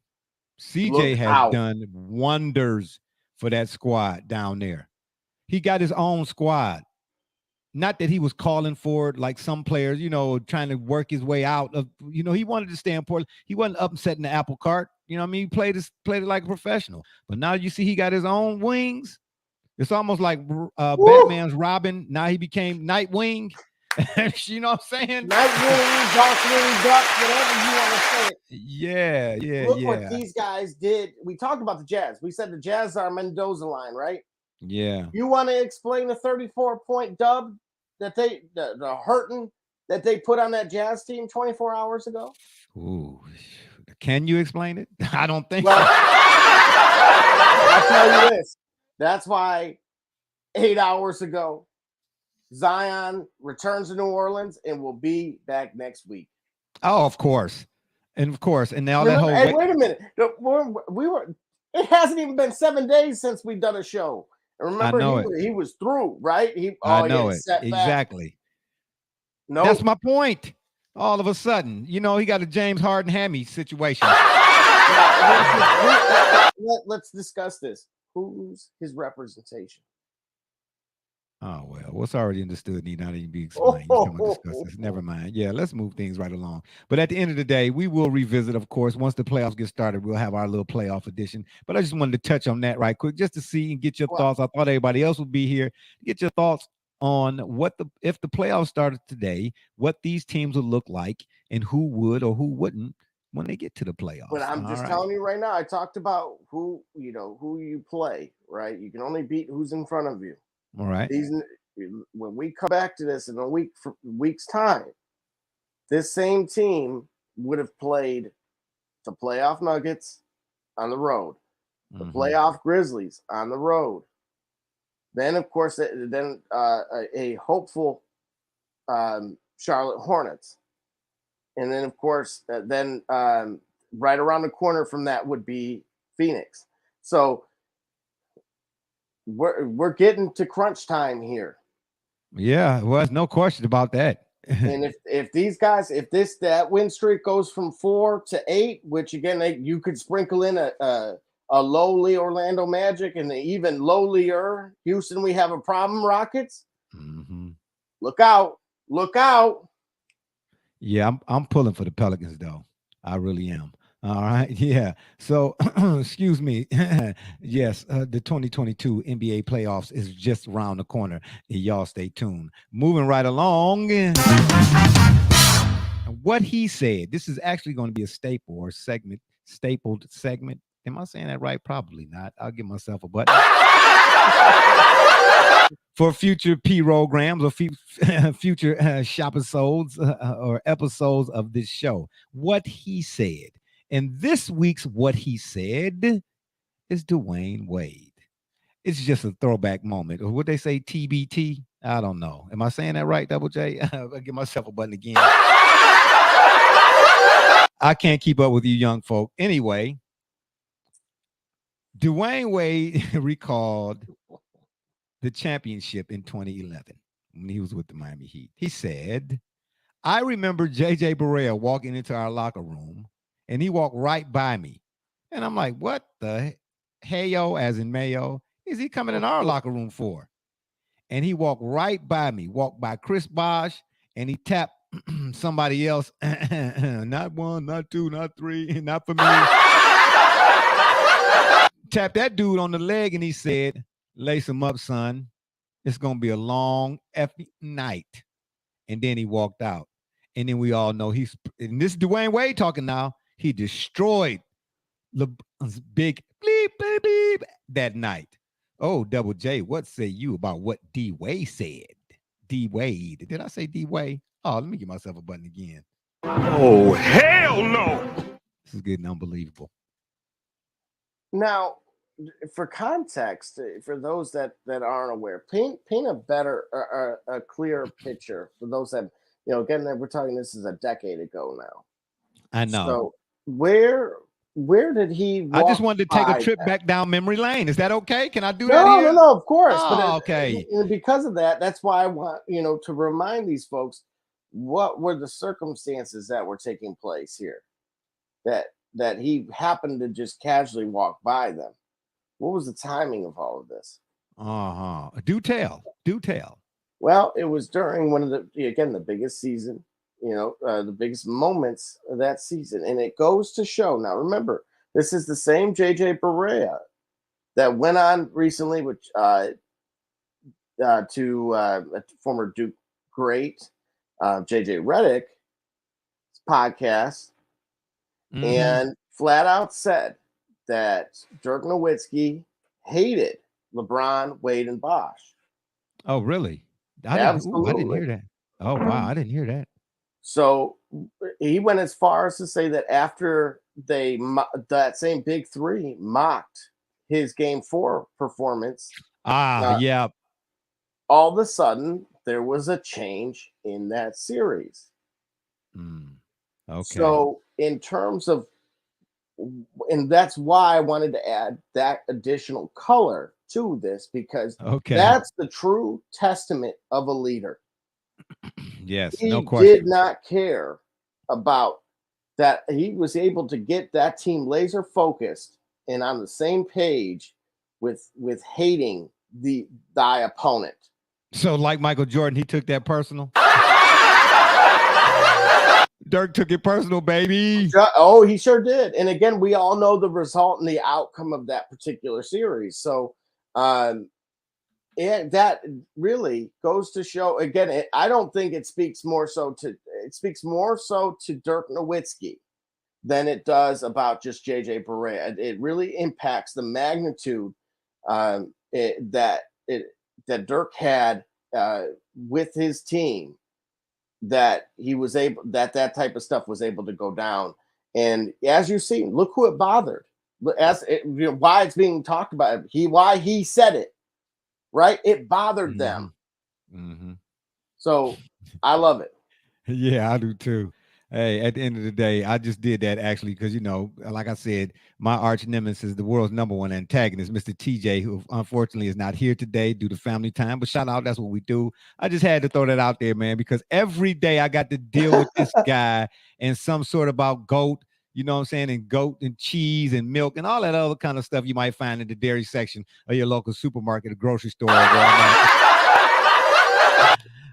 CJ has done wonders for that squad down there. He got his own squad. Not that he was calling for it like some players, trying to work his way out of, he wanted to stay in Portland. He wasn't upsetting the apple cart. He played it like a professional. But now you see he got his own wings. It's almost like Batman's Robin. Now he became Nightwing. You know what I'm saying? Nightwing, Darkwing, Duck, whatever you want to say. Yeah. Look what these guys did. We talked about the Jazz. We said the Jazz are Mendoza line, right? Yeah. You want to explain the 34-point dub that the hurting that they put on that Jazz team 24 hours ago? Ooh. Can you explain it? I don't think so. I'll tell you this. That's why 8 hours ago, Zion returns to New Orleans and will be back next week. Oh, of course. And now that whole wait a minute. It hasn't even been 7 days since we've done a show. Remember, he was through, right? I know it. Exactly. No, that's my point. All of a sudden, he got a James Harden hammy situation. Let's discuss this. Who's his representation? Oh, well, what's already understood need not even be explained. You come and discuss this. Never mind. Yeah, let's move things right along. But at the end of the day, we will revisit, of course, once the playoffs get started, we'll have our little playoff edition. But I just wanted to touch on that right quick just to see and get your thoughts. I thought everybody else would be here to get your thoughts on if the playoffs started today, what these teams would look like and who would or who wouldn't when they get to the playoffs. But I'm just telling you right now, I talked about who you play, right? You can only beat who's in front of you. All right. When we come back to this in a week's time, this same team would have played the playoff Nuggets on the road, the playoff Grizzlies on the road. Then, of course, a hopeful Charlotte Hornets. And then, of course, right around the corner from that would be Phoenix. So we're getting to crunch time here. Yeah, well, there's no question about that. And if these guys, that win streak goes from 4 to 8, which again you could sprinkle in a lowly Orlando Magic and even lowlier Houston, we have a problem. Rockets, look out! Yeah, I'm pulling for the Pelicans though. I really am. All right. Yeah. So, excuse me. Yes, the 2022 NBA playoffs is just around the corner. Y'all stay tuned. Moving right along. What he said, this is actually going to be a staple or stapled segment. Am I saying that right? Probably not. I'll give myself a button. For future programs or future shopisodes or episodes of this show. What he said. And this week's what he said is Dwayne Wade. It's just a throwback moment. Or would they say TBT? I don't know. Am I saying that right, Double J? I'll give myself a button again. I can't keep up with you young folk. Anyway, Dwayne Wade recalled the championship in 2011 when he was with the Miami Heat. He said, I remember JJ Barea walking into our locker room and he walked right by me. And I'm like, what the heyo, as in mayo, is he coming in our locker room for? And he walked right by me, walked by Chris Bosh, and he tapped somebody else. Not one, not two, not three, not for me. Tapped that dude on the leg and he said, lace him up, son. It's going to be a long effing night. And then he walked out. And then we all know and this is Dwayne Wade talking now. He destroyed LeBron's big bleep, bleep, bleep that night. Oh, Double J, what say you about what D Wade said? D Wade. Did I say D Wade? Oh, let me give myself a button again. Oh, hell no. This is getting unbelievable. Now, for context, for those that aren't aware, paint a better, a clearer picture for those that, again, we're talking, this is a decade ago now. I know. So where did he walk? I just wanted to take a trip back down memory lane. Is that okay? Can I do that here? No, of course. Oh, okay. And because of that, that's why I want, to remind these folks what were the circumstances that were taking place here that he happened to just casually walk by them. What was the timing of all of this? Do tell. Well, it was during one of the biggest season, the biggest moments of that season. And it goes to show. Now, remember, this is the same JJ Barea that went on recently to former Duke great JJ Redick's podcast and flat out said that Dirk Nowitzki hated LeBron, Wade, and Bosh. Oh, really? I didn't hear that. Oh, wow. I didn't hear that. So he went as far as to say that after that same big three mocked his game 4 performance. Yeah. All of a sudden, there was a change in that series. Okay. So in terms of, and that's why I wanted to add that additional color to this, because that's the true testament of a leader. Yes, he no question. Did not care about that. He was able to get that team laser focused and on the same page with hating thy opponent. So, like Michael Jordan, he took that personal. Dirk took it personal, baby. Oh, he sure did. And again, we all know the result and the outcome of that particular series. So, that really goes to show. Again, I don't think it speaks more so to Dirk Nowitzki than it does about just JJ Barea. It really impacts the magnitude that Dirk had with his team, that he was able, that type of stuff was able to go down. And as you see, look who it bothered. Why it's being talked about. Why he said it, right? It bothered them. Mm-hmm. So I love it. Yeah, I do too. Hey, at the end of the day, I just did that actually because, like I said, my arch nemesis, the world's #1 antagonist, Mr. TJ, who unfortunately is not here today due to family time. But shout out, that's what we do. I just had to throw that out there, man, because every day I got to deal with this guy and some sort about goat, you know what I'm saying, and goat and cheese and milk and all that other kind of stuff you might find in the dairy section of your local supermarket or grocery store.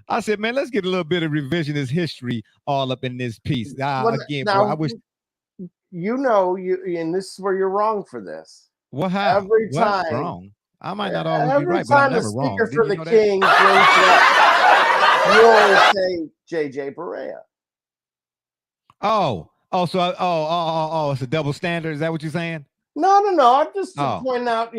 I said, man, let's get a little bit of revisionist history all up in this piece. I wish. And this is where you're wrong for this. Well, how? Every time. Wrong. I might not always be right, but I'm never wrong. Every time the speaker for the King brings it up, you always say JJ Barea. It's a double standard. Is that what you're saying? No. I'm just pointing out,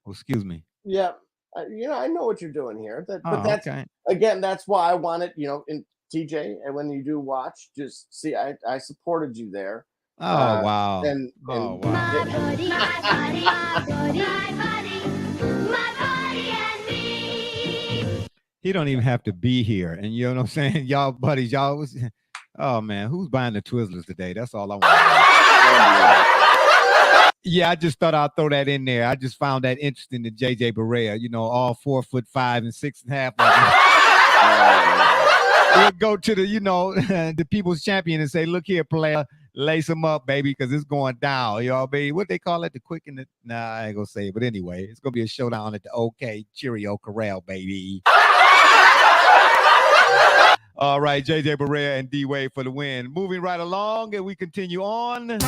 excuse me. Yeah. I know what you're doing here. That's okay. Again, that's why I wanted, in TJ, and when you do watch, just see, I supported you there. Wow. My buddy, my buddy and me. He don't even have to be here. And you know what I'm saying? Y'all buddies, oh man, who's buying the Twizzlers today? That's all I want. Yeah, I just thought I'd throw that in there. I just found that interesting to JJ Barea, all 4'5" and 6.5 of them. We'll go to the, the people's champion and say, look here, player, lace them up, baby, because it's going down. Baby, what they call it, the quick and the, I ain't gonna say it, but anyway, it's gonna be a showdown at the OK Cheerio Corral, baby. All right, JJ Barea and D Wade for the win. Moving right along, and we continue on.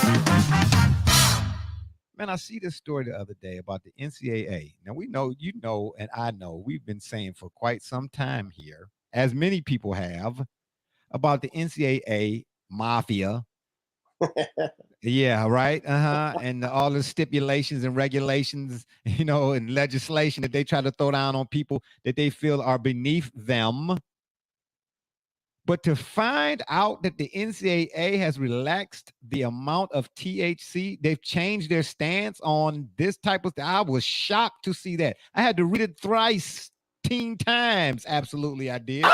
Man, I see this story the other day about the NCAA. Now, we know, and I know, we've been saying for quite some time here, as many people have, about the NCAA mafia. Yeah, right? And all the stipulations and regulations, and legislation that they try to throw down on people that they feel are beneath them. But to find out that the NCAA has relaxed the amount of THC, they've changed their stance on this type of thing. I was shocked to see that. I had to read it thrice, 10 times. Absolutely, I did.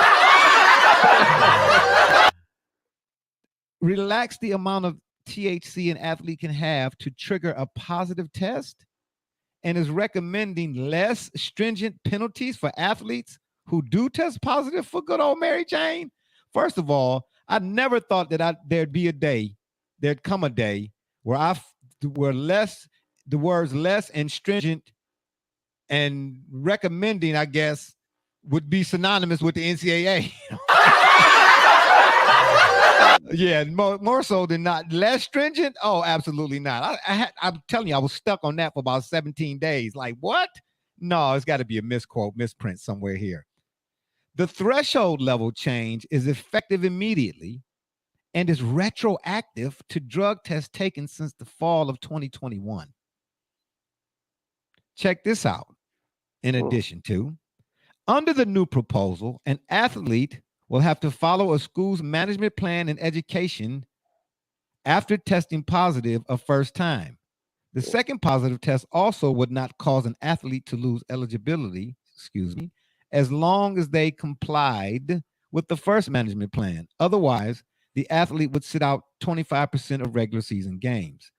Relax the amount of THC an athlete can have to trigger a positive test, and is recommending less stringent penalties for athletes who do test positive for good old Mary Jane. First of all, I never thought that there'd come a day where the words less and stringent and recommending, I guess, would be synonymous with the NCAA. Yeah, more so than not. Less stringent? Oh, absolutely not. I'm telling you, I was stuck on that for about 17 days. Like, what? No, it's got to be a misprint somewhere here. The threshold level change is effective immediately and is retroactive to drug tests taken since the fall of 2021. Check this out. In addition to, under the new proposal, an athlete will have to follow a school's management plan and education after testing positive a first time. The second positive test also would not cause an athlete to lose eligibility, as long as they complied with the first management plan. Otherwise, the athlete would sit out 25% of regular season games.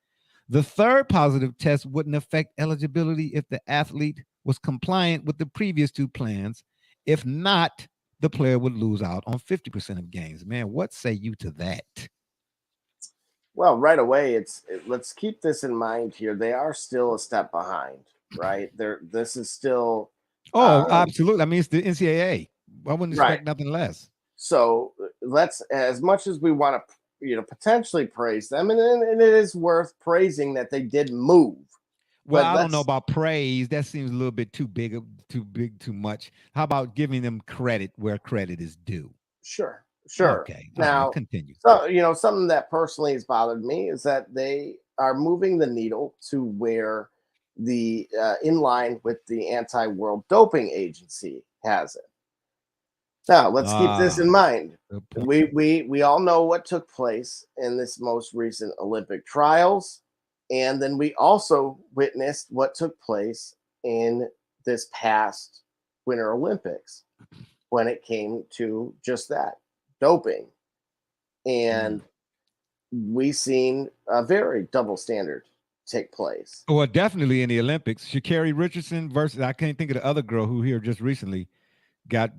The third positive test wouldn't affect eligibility if the athlete was compliant with the previous two plans. If not, the player would lose out on 50% of games. Man, what say you to that? Well, right away, let's keep this in mind here. They are still a step behind, right? This is still Oh, absolutely. I mean, it's the NCAA. I wouldn't expect Right. nothing less. So let's, as much as we want to, potentially praise them, and it is worth praising that they did move. Well, But I don't know let's, about praise. That seems a little bit too big, too much. How about giving them credit where credit is due? sure. Okay. All right, Now, continue. so something that personally has bothered me is that they are moving the needle to where the in line with the anti-world doping agency has it. Now, let's keep this in Ah, mind. good point. We all know what took place in this most recent Olympic trials, and then we also witnessed what took place in this past Winter Olympics when it came to just that, doping. And we seen a very double standard take place. Well, definitely in the Olympics. Sha'Carri Richardson versus, I can't think of the other girl who here just recently got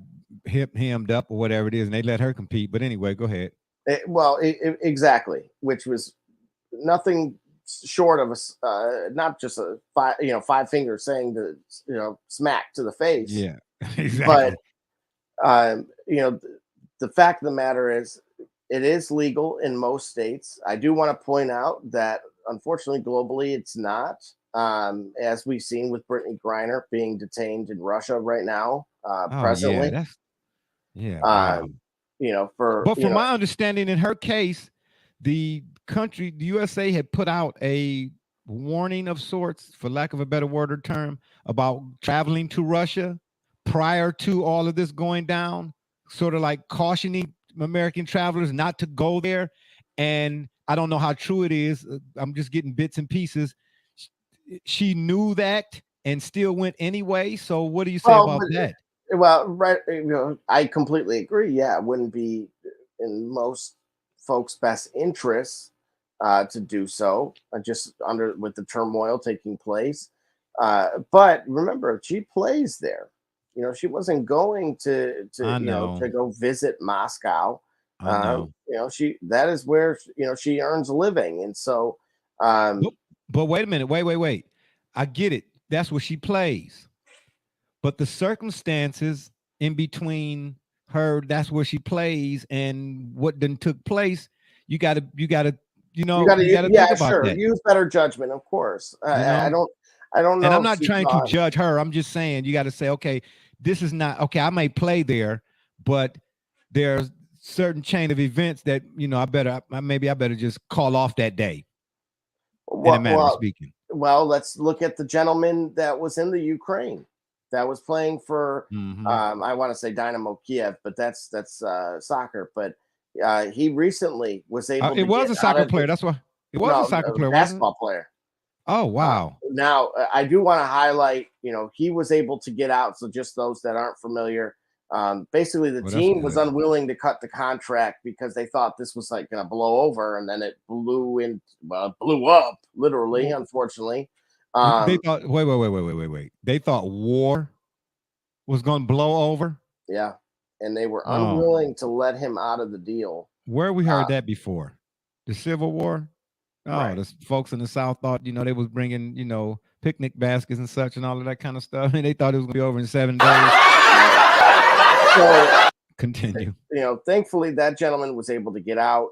hemmed up or whatever it is, and they let her compete. But anyway, go ahead. Exactly, which was nothing short of not just a five fingers saying the smack to the face. Yeah, exactly. But the fact of the matter is, it is legal in most states. I do want to point out that unfortunately, globally, it's not. As we've seen with Brittany Griner being detained in Russia right now, presently. Yeah, wow. But from my understanding, in her case, the USA had put out a warning of sorts, for lack of a better word or term, about traveling to Russia prior to all of this going down, sort of like cautioning American travelers not to go there. And I don't know how true it is. I'm just getting bits and pieces. She knew that and still went anyway. So what do you say about that? Well, right. I completely agree. Yeah, it wouldn't be in most folks' best interests to do so, just with the turmoil taking place. But remember, she plays there. She wasn't going to go visit Moscow. I know. That is where she earns a living, and so. But wait a minute. Wait. I get it. That's where she plays. But the circumstances in between her, that's where she plays, and what then took place, you gotta think about that. Use better judgment, of course. I don't know. And I'm not trying to judge her. I'm just saying you got to say, okay, this is not okay. I may play there, but there's certain chain of events that I better just call off that day. In a manner of speaking. Well, let's look at the gentleman that was in the Ukraine that was playing for I want to say Dynamo Kiev, but that's soccer. But he recently was able. It was a soccer player. That's why it was a soccer player. Basketball player. Oh wow! Now I do want to highlight. He was able to get out. So just those that aren't familiar, basically the team was unwilling to cut the contract because they thought this was like going to blow over, and then it blew up literally. Unfortunately. They thought, wait. They thought war was going to blow over. Yeah, and they were unwilling to let him out of the deal. Where we heard that before? The Civil War. Oh, right. The folks in the South thought they was bringing picnic baskets and such and all of that kind of stuff, and they thought it was going to be over in 7 days. So continue. Thankfully that gentleman was able to get out.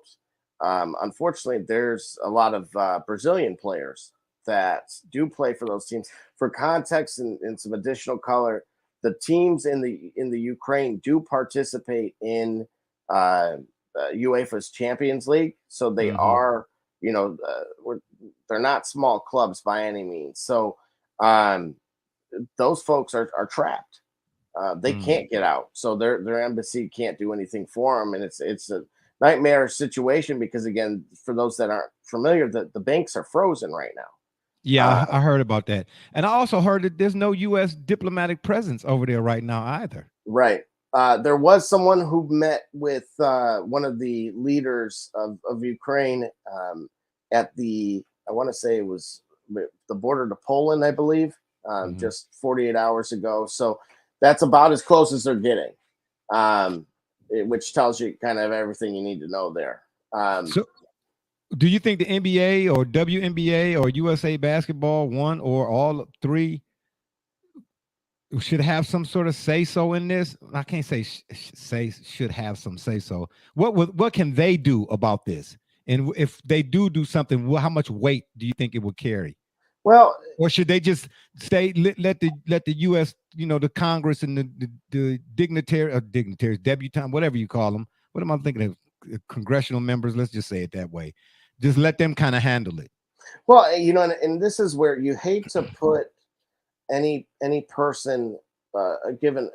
Unfortunately, there's a lot of Brazilian players that do play for those teams. For context and some additional color, the teams in the Ukraine do participate in UEFA's Champions League, so they are they're not small clubs by any means. So those folks are trapped. They can't get out, so their embassy can't do anything for them, and it's a nightmare situation because, again, for those that aren't familiar, the banks are frozen right now. Yeah, I heard about that. And I also heard that there's no U.S. diplomatic presence over there right now either. Right. There was someone who met with one of the leaders of Ukraine at the, I want to say it was the border to Poland, I believe, just 48 hours ago. So that's about as close as they're getting, which tells you kind of everything you need to know there. So do you think the NBA or WNBA or USA Basketball, one or all three, should have some sort of say so in this. I can't say should have some say so. What can they do about this? And if they do something, how much weight do you think it will carry? Well, or should they just let the U.S. the Congress and the dignitaries, debutante, whatever you call them? What am I thinking of? Congressional members. Let's just say it that way. Just let them kind of handle it. Well, and this is where you hate to put any person given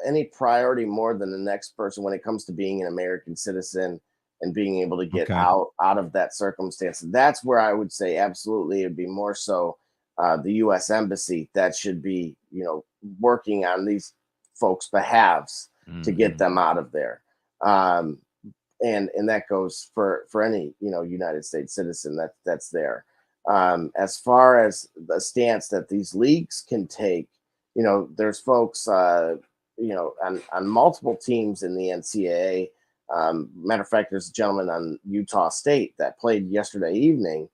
any priority more than the next person when it comes to being an American citizen and being able to get out of that circumstance. And that's where I would say absolutely it'd be more so the U.S. Embassy that should be, working on these folks' behalves to get them out of there. And that goes for any, United States citizen that's there. As far as the stance that these leagues can take, there's folks, on multiple teams in the NCAA. Matter of fact, there's a gentleman on Utah State that played yesterday evening,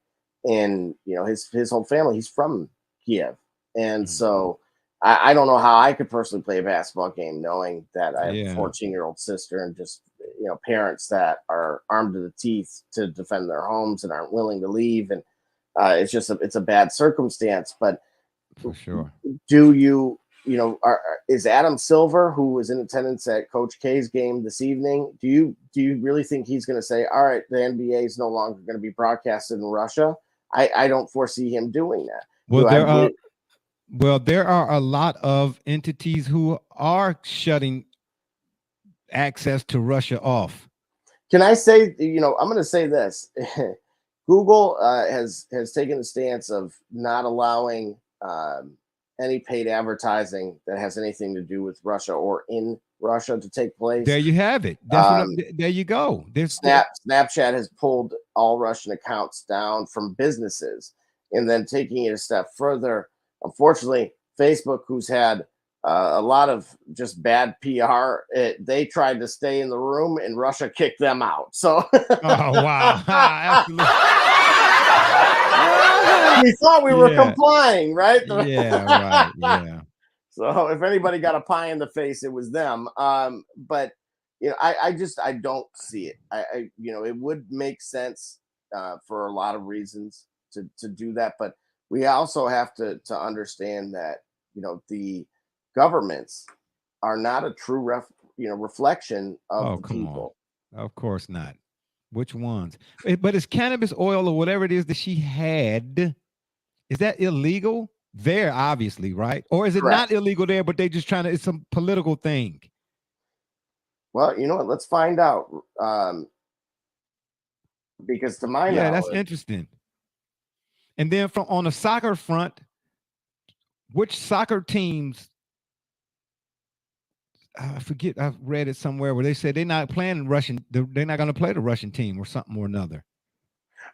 and his whole family, he's from Kiev, and so I don't know how I could personally play a basketball game knowing that I have a 14-year-old sister and just parents that are armed to the teeth to defend their homes and aren't willing to leave, and it's a bad circumstance. But for sure, do you? Is Adam Silver, who was in attendance at Coach K's game this evening, do you really think he's going to say, all right, the NBA is no longer going to be broadcasted in Russia? I don't foresee him doing that. Well, there are a lot of entities who are shutting access to Russia off. Can I say, I'm going to say this. Google has taken the stance of not allowing any paid advertising that has anything to do with Russia or in Russia to take place. There you have it. There you go. Snapchat has pulled all Russian accounts down from businesses, and then taking it a step further. Unfortunately, Facebook, who's had a lot of just bad PR, they tried to stay in the room, and Russia kicked them out. So, oh wow, absolutely. We thought we were complying, right? Yeah, right. Yeah. So if anybody got a pie in the face, it was them. But I don't see it. It would make sense for a lot of reasons to do that, but we also have to understand that the governments are not a true reflection of the people. Of course not. Which ones? But is cannabis oil or whatever it is that she had, is that illegal there? Obviously, right? Or is it not illegal there, but they just trying to? It's some political thing. Well, you know what? Let's find out. Because to my knowledge, that's interesting. And then on the soccer front, which soccer teams? I forget. I've read it somewhere where they said they're not playing Russian. They're not going to play the Russian team or something or another.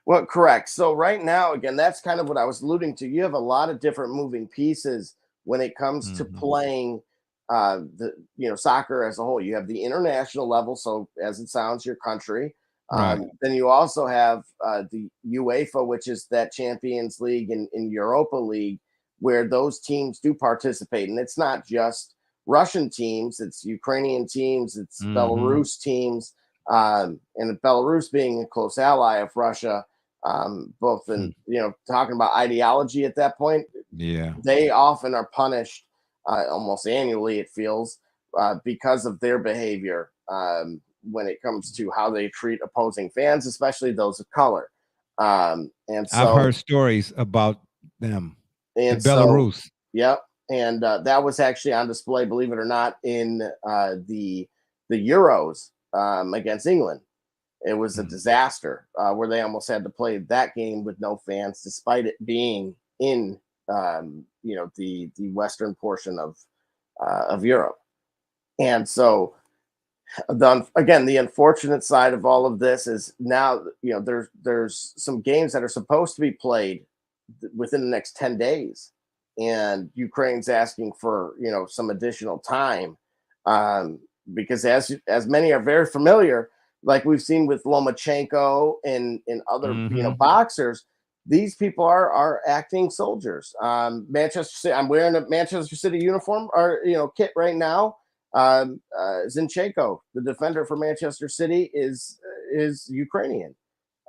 Well, correct. So right now, again, that's kind of what I was alluding to. You have a lot of different moving pieces when it comes to playing soccer as a whole. You have the international level, so as it sounds, your country. Then you also have the UEFA, which is that Champions League and Europa League, where those teams do participate, and it's not just Russian teams, it's Ukrainian teams, it's Belarus teams, and Belarus being a close ally of Russia, both in talking about ideology at that point. Yeah, they often are punished almost annually, it feels, because of their behavior when it comes to how they treat opposing fans, especially those of color. And so I've heard stories about them in Belarus. Yep. And that was actually on display, believe it or not, in the Euros against England. It was a disaster where they almost had to play that game with no fans, despite it being in the western portion of Europe. And so, the unfortunate side of all of this is now there's some games that are supposed to be played within the next 10 days. And Ukraine's asking for some additional time because as many are very familiar, like we've seen with Lomachenko and other boxers, these people are acting soldiers. Manchester City. I'm wearing a Manchester City uniform or kit right now. Zinchenko, the defender for Manchester City, is Ukrainian.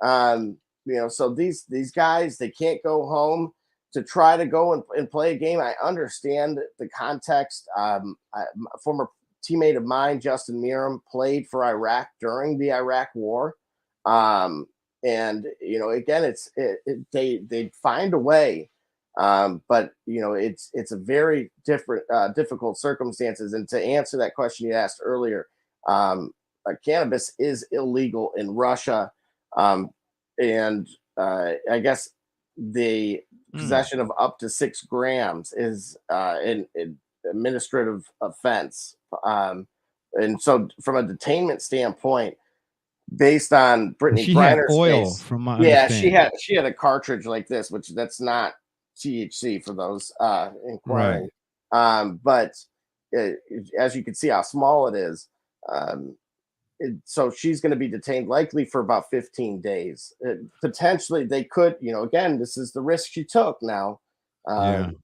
So these guys, they can't go home to try to go and play a game. I understand the context. A former teammate of mine, Justin Miram, played for Iraq during the Iraq War. And again, they find a way. But it's a very difficult circumstances. And to answer that question you asked earlier, cannabis is illegal in Russia. And I guess the possession of up to 6 grams is an administrative offense. And so from a detainment standpoint, based on Brittany Griner's oil case, from my she had a cartridge like this, which that's not THC for those inquiring. Right. But as you can see how small it is, so she's going to be detained likely for about 15 days. Potentially, they could, again, this is the risk she took now.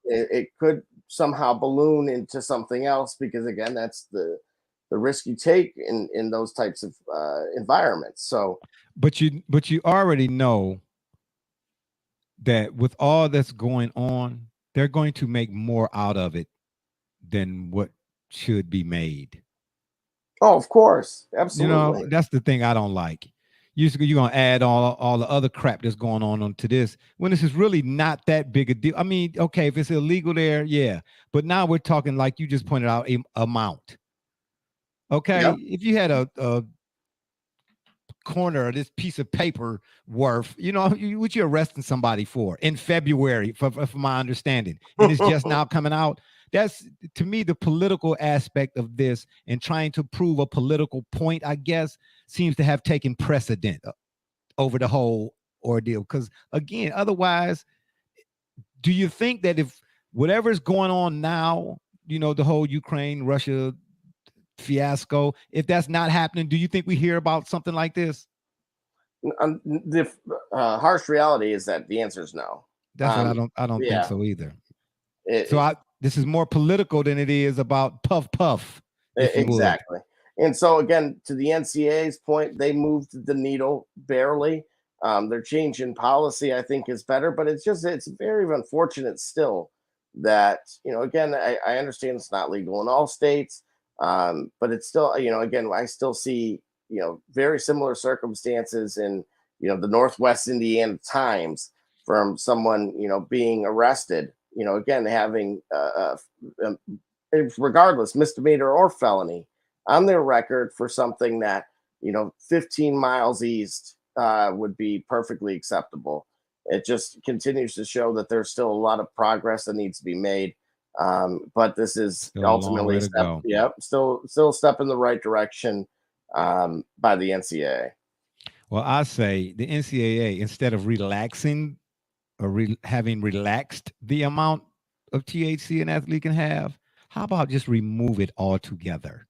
It could somehow balloon into something else because, again, that's the risk you take in those types of environments. So, but you already know that with all that's going on, they're going to make more out of it than what should be made. Oh, of course. Absolutely. That's the thing I don't like. You're going to add all the other crap that's going on to this when this is really not that big a deal. I mean, okay, if it's illegal there, yeah. But now we're talking, like you just pointed out, amount. Okay. Yep. If you had a corner of this piece of paper worth, what you arresting somebody for in February, from my understanding, and it's just now coming out. That's, to me, the political aspect of this and trying to prove a political point, I guess, seems to have taken precedent over the whole ordeal. Because, again, otherwise, do you think that if whatever's going on now, the whole Ukraine-Russia fiasco, if that's not happening, do you think we hear about something like this? The harsh reality is that the answer is no. That's what I don't think so either. This is more political than it is about puff. Exactly. And so, again, to the NCAA's point, they moved the needle barely. Their change in policy, I think, is better, but it's very unfortunate still that, again, I understand it's not legal in all states, but it's still, again, I still see, very similar circumstances in, the Northwest Indiana Times from someone, being arrested, again, having, regardless, misdemeanor or felony on their record for something that, 15 miles east would be perfectly acceptable. It just continues to show that there's still a lot of progress that needs to be made. But this is still ultimately still a step in the right direction by the NCAA. Well, I say the NCAA, instead of relaxing or having relaxed the amount of THC an athlete can have, how about just remove it altogether?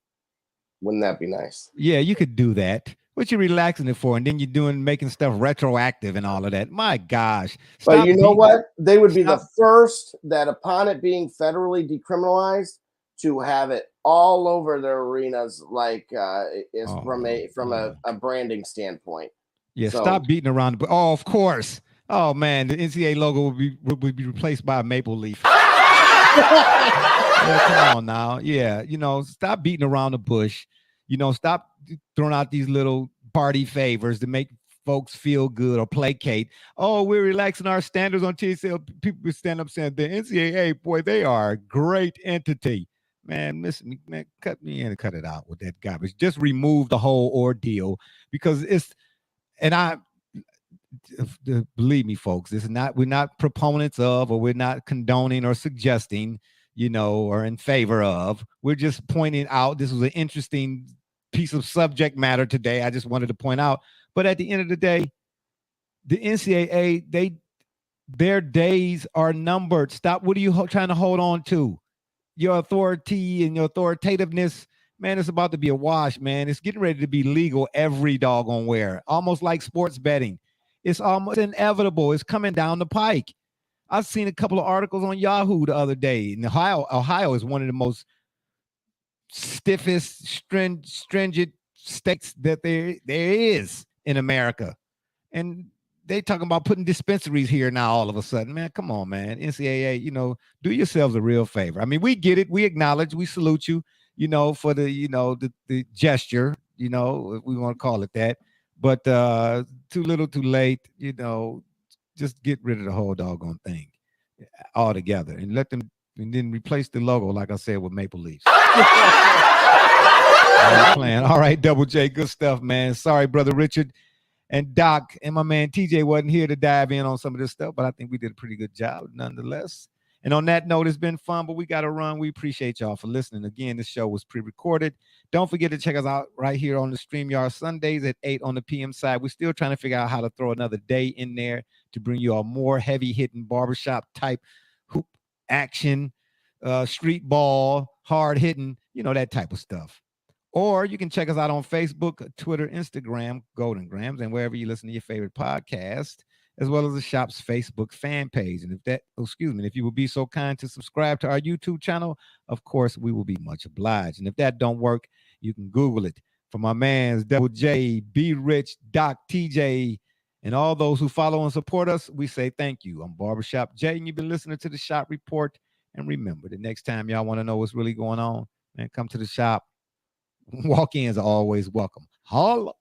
Wouldn't that be nice? Yeah, you could do that. What you relaxing it for? And then you're making stuff retroactive and all of that. My gosh. But you know what? They would be the first that, upon it being federally decriminalized, to have it all over their arenas, like from a branding standpoint. Yeah, so, stop beating around. Oh, of course. Oh man, the NCAA logo would be replaced by a maple leaf. Yeah, come on now. Yeah, stop beating around the bush. Stop throwing out these little party favors to make folks feel good or placate. Oh, we're relaxing our standards on THC. People stand up saying the NCAA, boy, they are a great entity. Man, listen, man, cut me in and cut it out with that garbage. Just remove the whole ordeal, because believe me, folks, we're not proponents of, or we're not condoning or suggesting, or in favor of. We're just pointing out this was an interesting piece of subject matter today. I just wanted to point out. But at the end of the day, the NCAA, their days are numbered. Stop. What are you trying to hold on to? Your authority and your authoritativeness, man, it's about to be a wash, man. It's getting ready to be legal every doggone where. Almost like sports betting. It's almost inevitable. It's coming down the pike. I've seen a couple of articles on Yahoo the other day. And Ohio is one of the most stiffest, stringent states that there is in America. And they talking about putting dispensaries here now all of a sudden. Man, come on, man. NCAA, do yourselves a real favor. I mean, we get it. We acknowledge, we salute you, for the gesture, if we want to call it that. But too little, too late, just get rid of the whole doggone thing altogether and let them, and then replace the logo, like I said, with maple leaves. All right, Double J, good stuff, man. Sorry, Brother Richard and Doc and my man TJ wasn't here to dive in on some of this stuff, but I think we did a pretty good job nonetheless. And on that note, it's been fun, but we got to run. We appreciate y'all for listening. Again, this show was pre-recorded. Don't forget to check us out right here on the StreamYard Sundays at 8 on the PM side. We're still trying to figure out how to throw another day in there to bring you a more heavy-hitting barbershop type hoop action, street ball, hard-hitting, that type of stuff. Or you can check us out on Facebook, Twitter, Instagram, Golden Grams, and wherever you listen to your favorite podcast, as well as the shop's Facebook fan page. And if you would be so kind to subscribe to our YouTube channel, of course, we will be much obliged. And if that don't work, you can Google it. For my man's Double J, B Rich, Doc, TJ, and all those who follow and support us, we say thank you. I'm Barbershop Jay, and you've been listening to the Shop Report. And remember, the next time y'all want to know what's really going on, man, come to the shop. Walk-ins are always welcome. Holla.